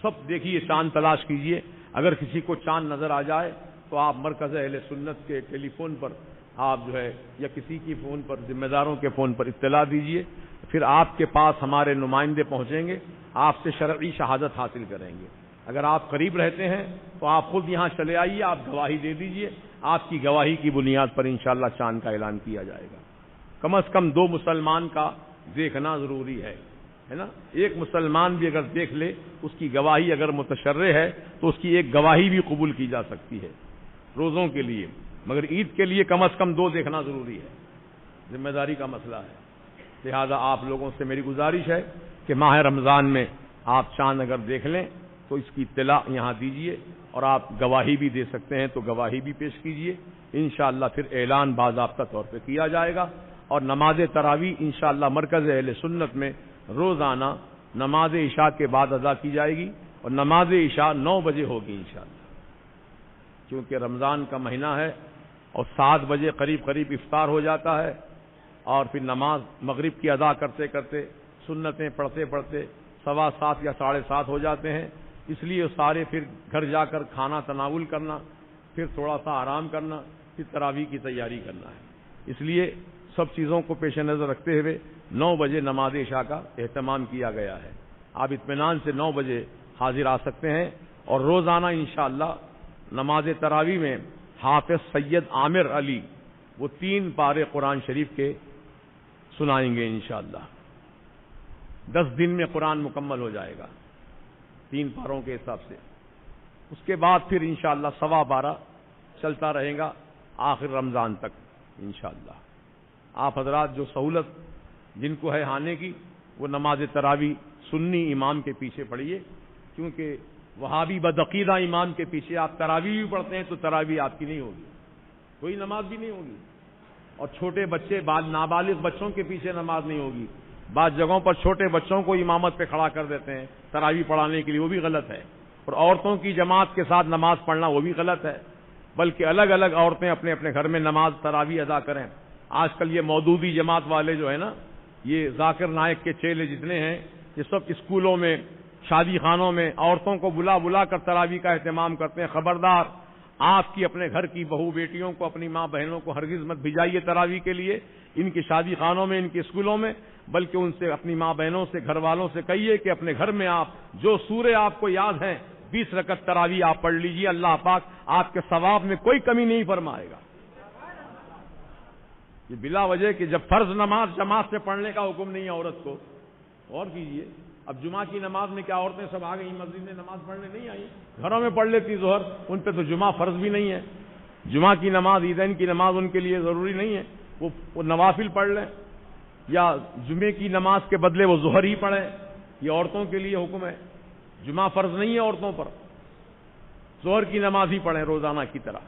سب دیکھیے، چاند تلاش کیجئے، اگر کسی کو چاند نظر آ جائے تو آپ مرکز اہل سنت کے ٹیلی فون پر آپ جو ہے یا کسی کی فون پر، ذمہ داروں کے فون پر اطلاع دیجئے، پھر آپ کے پاس ہمارے نمائندے پہنچیں گے، آپ سے شرعی شہادت حاصل کریں گے۔ اگر آپ قریب رہتے ہیں تو آپ خود یہاں چلے آئیے، آپ گواہی دے دیجئے، آپ کی گواہی کی بنیاد پر انشاءاللہ چاند کا اعلان کیا جائے گا۔ کم از کم 2 مسلمان کا دیکھنا ضروری ہے نا؟ ایک مسلمان بھی اگر دیکھ لے، اس کی گواہی اگر متشرع ہے تو اس کی ایک گواہی بھی قبول کی جا سکتی ہے روزوں کے لیے، مگر عید کے لیے کم از کم 2 دیکھنا ضروری ہے، ذمہ داری کا مسئلہ ہے۔ لہذا آپ لوگوں سے میری گزارش ہے کہ ماہ رمضان میں آپ چاند اگر دیکھ لیں تو اس کی اطلاع یہاں دیجئے، اور آپ گواہی بھی دے سکتے ہیں تو گواہی بھی پیش کیجئے، انشاءاللہ پھر اعلان باضابطہ طور پہ کیا جائے گا۔ اور نماز تراویح انشاءاللہ مرکز اہل سنت میں روزانہ نماز عشاء کے بعد ادا کی جائے گی، اور نماز عشاء 9 بجے ہوگی انشاءاللہ، کیونکہ رمضان کا مہینہ ہے اور 7 بجے قریب قریب افطار ہو جاتا ہے، اور پھر نماز مغرب کی ادا کرتے کرتے، سنتیں پڑھتے پڑھتے 7:15 یا 7:30 ہو جاتے ہیں۔ اس لیے سارے پھر گھر جا کر کھانا تناول کرنا، پھر تھوڑا سا آرام کرنا، پھر تراویح کی تیاری کرنا ہے۔ اس لیے سب چیزوں کو پیش نظر رکھتے ہوئے 9 بجے نماز عشاء کا اہتمام کیا گیا ہے۔ آپ اطمینان سے 9 بجے حاضر آ سکتے ہیں، اور روزانہ انشاءاللہ نماز تراویح میں حافظ سید عامر علی وہ 3 پارے قرآن شریف کے سنائیں گے انشاءاللہ۔ 10 دن میں قرآن مکمل ہو جائے گا 3 پاروں کے حساب سے۔ اس کے بعد پھر انشاءاللہ 12:15 چلتا رہے گا آخر رمضان تک انشاءاللہ۔ آپ حضرات جو سہولت جن کو ہے آنے کی وہ نماز تراویح سنی امام کے پیچھے پڑھیے، کیونکہ وہابی بدعقیدہ امام کے پیچھے آپ تراویح بھی پڑھتے ہیں تو تراویح آپ کی نہیں ہوگی، کوئی نماز بھی نہیں ہوگی. اور چھوٹے بچے نابالغ بچوں کے پیچھے نماز نہیں ہوگی. بعض جگہوں پر چھوٹے بچوں کو امامت پہ کھڑا کر دیتے ہیں تراویح پڑھانے کے لیے، وہ بھی غلط ہے. اور عورتوں کی جماعت کے ساتھ نماز پڑھنا وہ بھی غلط ہے، بلکہ الگ الگ عورتیں اپنے اپنے گھر میں نماز تراویح ادا کریں. آج کل یہ مودودی جماعت والے جو ہے نا، یہ ذاکر نائک کے چیلے جتنے ہیں، یہ سب اسکولوں میں شادی خانوں میں عورتوں کو بلا بلا کر تراویح کا اہتمام کرتے ہیں. خبردار، آپ کی اپنے گھر کی بہو بیٹیوں کو، اپنی ماں بہنوں کو ہرگز مت بھیجائیے تراویح کے لیے ان کی شادی خانوں میں، ان کے اسکولوں میں، بلکہ ان سے، اپنی ماں بہنوں سے، گھر والوں سے کہیے کہ اپنے گھر میں آپ جو سورے آپ کو یاد ہیں 20 رکعت تراویح آپ پڑھ لیجیے. اللہ پاک آپ کے ثواب میں کوئی کمی نہیں فرمائے گا. یہ بلا وجہ کہ جب فرض نماز جماعت سے پڑھنے کا حکم نہیں ہے عورت کو، غور کیجیے. اب جمعہ کی نماز میں کیا عورتیں سب آ گئی مسجد میں نماز پڑھنے نہیں آئی؟ گھروں میں پڑھ لیتی ظہر، ان پہ تو جمعہ فرض بھی نہیں ہے. جمعہ کی نماز، عیدین کی نماز ان کے لیے ضروری نہیں ہے، وہ نوافل پڑھ لیں، یا جمعے کی نماز کے بدلے وہ ظہر ہی پڑھیں. یہ عورتوں کے لیے حکم ہے، جمعہ فرض نہیں ہے عورتوں پر، ظہر کی نماز ہی پڑھیں روزانہ کی طرح.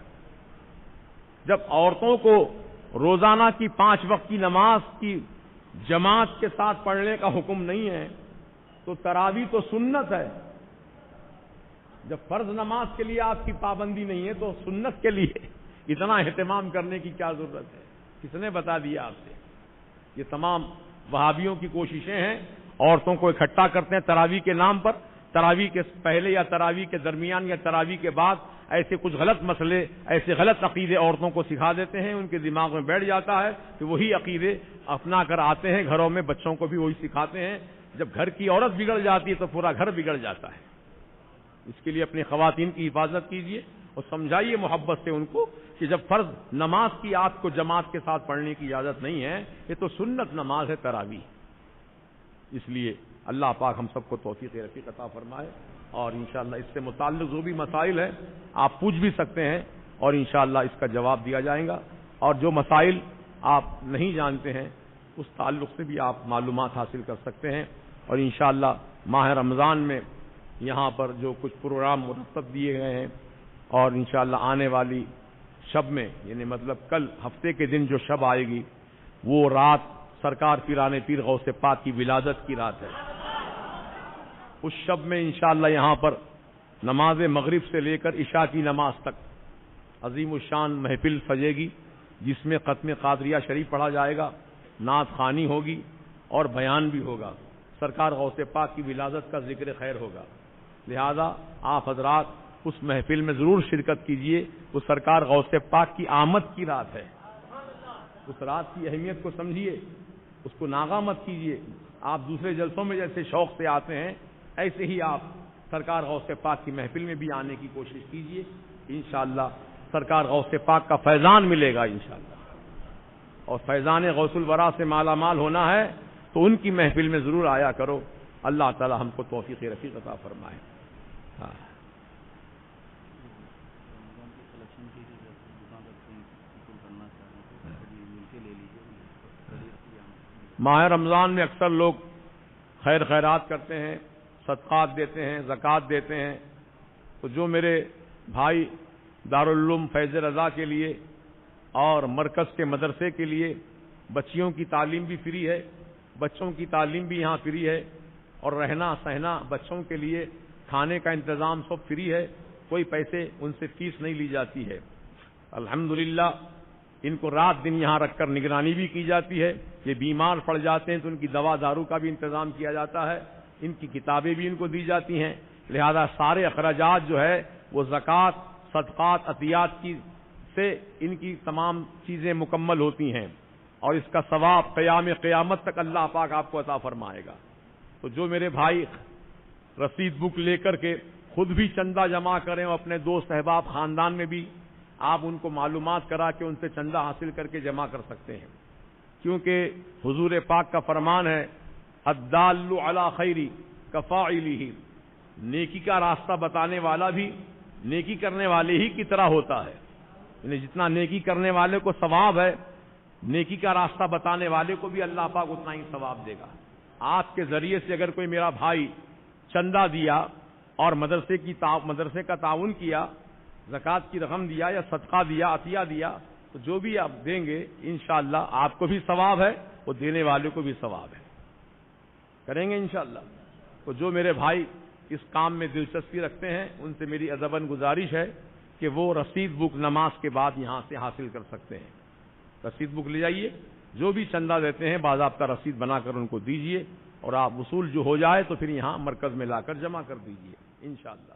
جب عورتوں کو روزانہ کی 5 وقت کی نماز کی جماعت کے ساتھ پڑھنے کا حکم نہیں ہے تو تراویح تو سنت ہے. جب فرض نماز کے لیے آپ کی پابندی نہیں ہے تو سنت کے لیے اتنا اہتمام کرنے کی کیا ضرورت ہے؟ کس نے بتا دیا آپ سے؟ یہ تمام وہابیوں کی کوششیں ہیں، عورتوں کو اکٹھا کرتے ہیں تراویح کے نام پر، تراویح کے پہلے یا تراویح کے درمیان یا تراویح کے بعد ایسے کچھ غلط مسئلے، ایسے غلط عقیدے عورتوں کو سکھا دیتے ہیں. ان کے دماغ میں بیٹھ جاتا ہے کہ وہی عقیدے اپنا کر آتے ہیں گھروں میں، بچوں کو بھی وہی سکھاتے ہیں. جب گھر کی عورت بگڑ جاتی ہے تو پورا گھر بگڑ جاتا ہے. اس کے لیے اپنی خواتین کی حفاظت کیجیے اور سمجھائیے محبت سے ان کو کہ جب فرض نماز کی آپ کو جماعت کے ساتھ پڑھنے کی اجازت نہیں ہے، یہ تو سنت نماز ہے تراویح. اس لیے اللہ پاک ہم سب کو توفیق رفیق عطا فرمائے. اور انشاءاللہ اس سے متعلق جو بھی مسائل ہیں آپ پوچھ بھی سکتے ہیں اور انشاءاللہ اس کا جواب دیا جائے گا. اور جو مسائل آپ نہیں جانتے ہیں اس تعلق سے بھی آپ معلومات حاصل کر سکتے ہیں. اور انشاءاللہ ماہ رمضان میں یہاں پر جو کچھ پروگرام مرتب دیے گئے ہیں، اور انشاءاللہ آنے والی شب میں، یعنی مطلب کل ہفتے کے دن جو شب آئے گی، وہ رات سرکار پیران پیر غوث پاک کی ولادت کی رات ہے. اس شب میں انشاءاللہ یہاں پر نماز مغرب سے لے کر عشاء کی نماز تک عظیم الشان محفل سجے گی، جس میں ختم قادریہ شریف پڑھا جائے گا، نعت خوانی ہوگی اور بیان بھی ہوگا. سرکار غوث پاک کی ولادت کا ذکر خیر ہوگا. لہذا آپ حضرات اس محفل میں ضرور شرکت کیجیے. وہ سرکار غوث پاک کی آمد کی رات ہے. اس رات کی اہمیت کو سمجھیے، اس کو ناغہ مت کیجیے. آپ دوسرے جلسوں میں جیسے شوق سے آتے ہیں، ایسے ہی آپ سرکار غوث پاک کی محفل میں بھی آنے کی کوشش کیجیے. انشاءاللہ سرکار غوث پاک کا فیضان ملے گا انشاءاللہ. اور فیضان غوث الورا سے مالا مال ہونا ہے تو ان کی محفل میں ضرور آیا کرو. اللہ تعالی ہم کو توفیق رفیق عطا فرمائے. ہاں. ماہ رمضان میں اکثر لوگ خیر خیرات کرتے ہیں، صدقات دیتے ہیں، زکوٰۃ دیتے ہیں. تو جو میرے بھائی دارالعلوم فیض رضا کے لیے اور مرکز کے مدرسے کے لیے بچیوں کی تعلیم بھی فری ہے، بچوں کی تعلیم بھی یہاں فری ہے، اور رہنا سہنا بچوں کے لیے کھانے کا انتظام سب فری ہے، کوئی پیسے ان سے فیس نہیں لی جاتی ہے. الحمدللہ ان کو رات دن یہاں رکھ کر نگرانی بھی کی جاتی ہے. یہ بیمار پڑ جاتے ہیں تو ان کی دوا دارو کا بھی انتظام کیا جاتا ہے، ان کی کتابیں بھی ان کو دی جاتی ہیں. لہذا سارے اخراجات جو ہے وہ زکوٰۃ، صدقات، عطیات کی سے ان کی تمام چیزیں مکمل ہوتی ہیں، اور اس کا ثواب قیامت تک اللہ پاک آپ کو عطا فرمائے گا. تو جو میرے بھائی رسید بک لے کر کے خود بھی چندہ جمع کریں اور اپنے دوست احباب خاندان میں بھی آپ ان کو معلومات کرا کے ان سے چندہ حاصل کر کے جمع کر سکتے ہیں. کیونکہ حضور پاک کا فرمان ہے الدال علی خیری کفاعلہ، نیکی کا راستہ بتانے والا بھی نیکی کرنے والے ہی کی طرح ہوتا ہے. یعنی جتنا نیکی کرنے والے کو ثواب ہے نیکی کا راستہ بتانے والے کو بھی اللہ پاک اتنا ہی ثواب دے گا. آپ کے ذریعے سے اگر کوئی میرا بھائی چندہ دیا اور مدرسے کا تعاون کیا، زکوٰۃ کی رقم دیا یا صدقہ دیا، عطیہ دیا، تو جو بھی آپ دیں گے انشاءاللہ آپ کو بھی ثواب ہے، وہ دینے والے کو بھی ثواب ہے. کریں گے انشاءاللہ. تو جو میرے بھائی اس کام میں دلچسپی رکھتے ہیں ان سے میری ادباً گزارش ہے کہ وہ رسید بک نماز کے بعد یہاں سے حاصل کر سکتے ہیں. رسید بک لے جائیے، جو بھی چندہ دیتے ہیں باضابطہ رسید بنا کر ان کو دیجیے، اور آپ وصول جو ہو جائے تو پھر یہاں مرکز میں لا کر جمع کر دیجیے انشاءاللہ.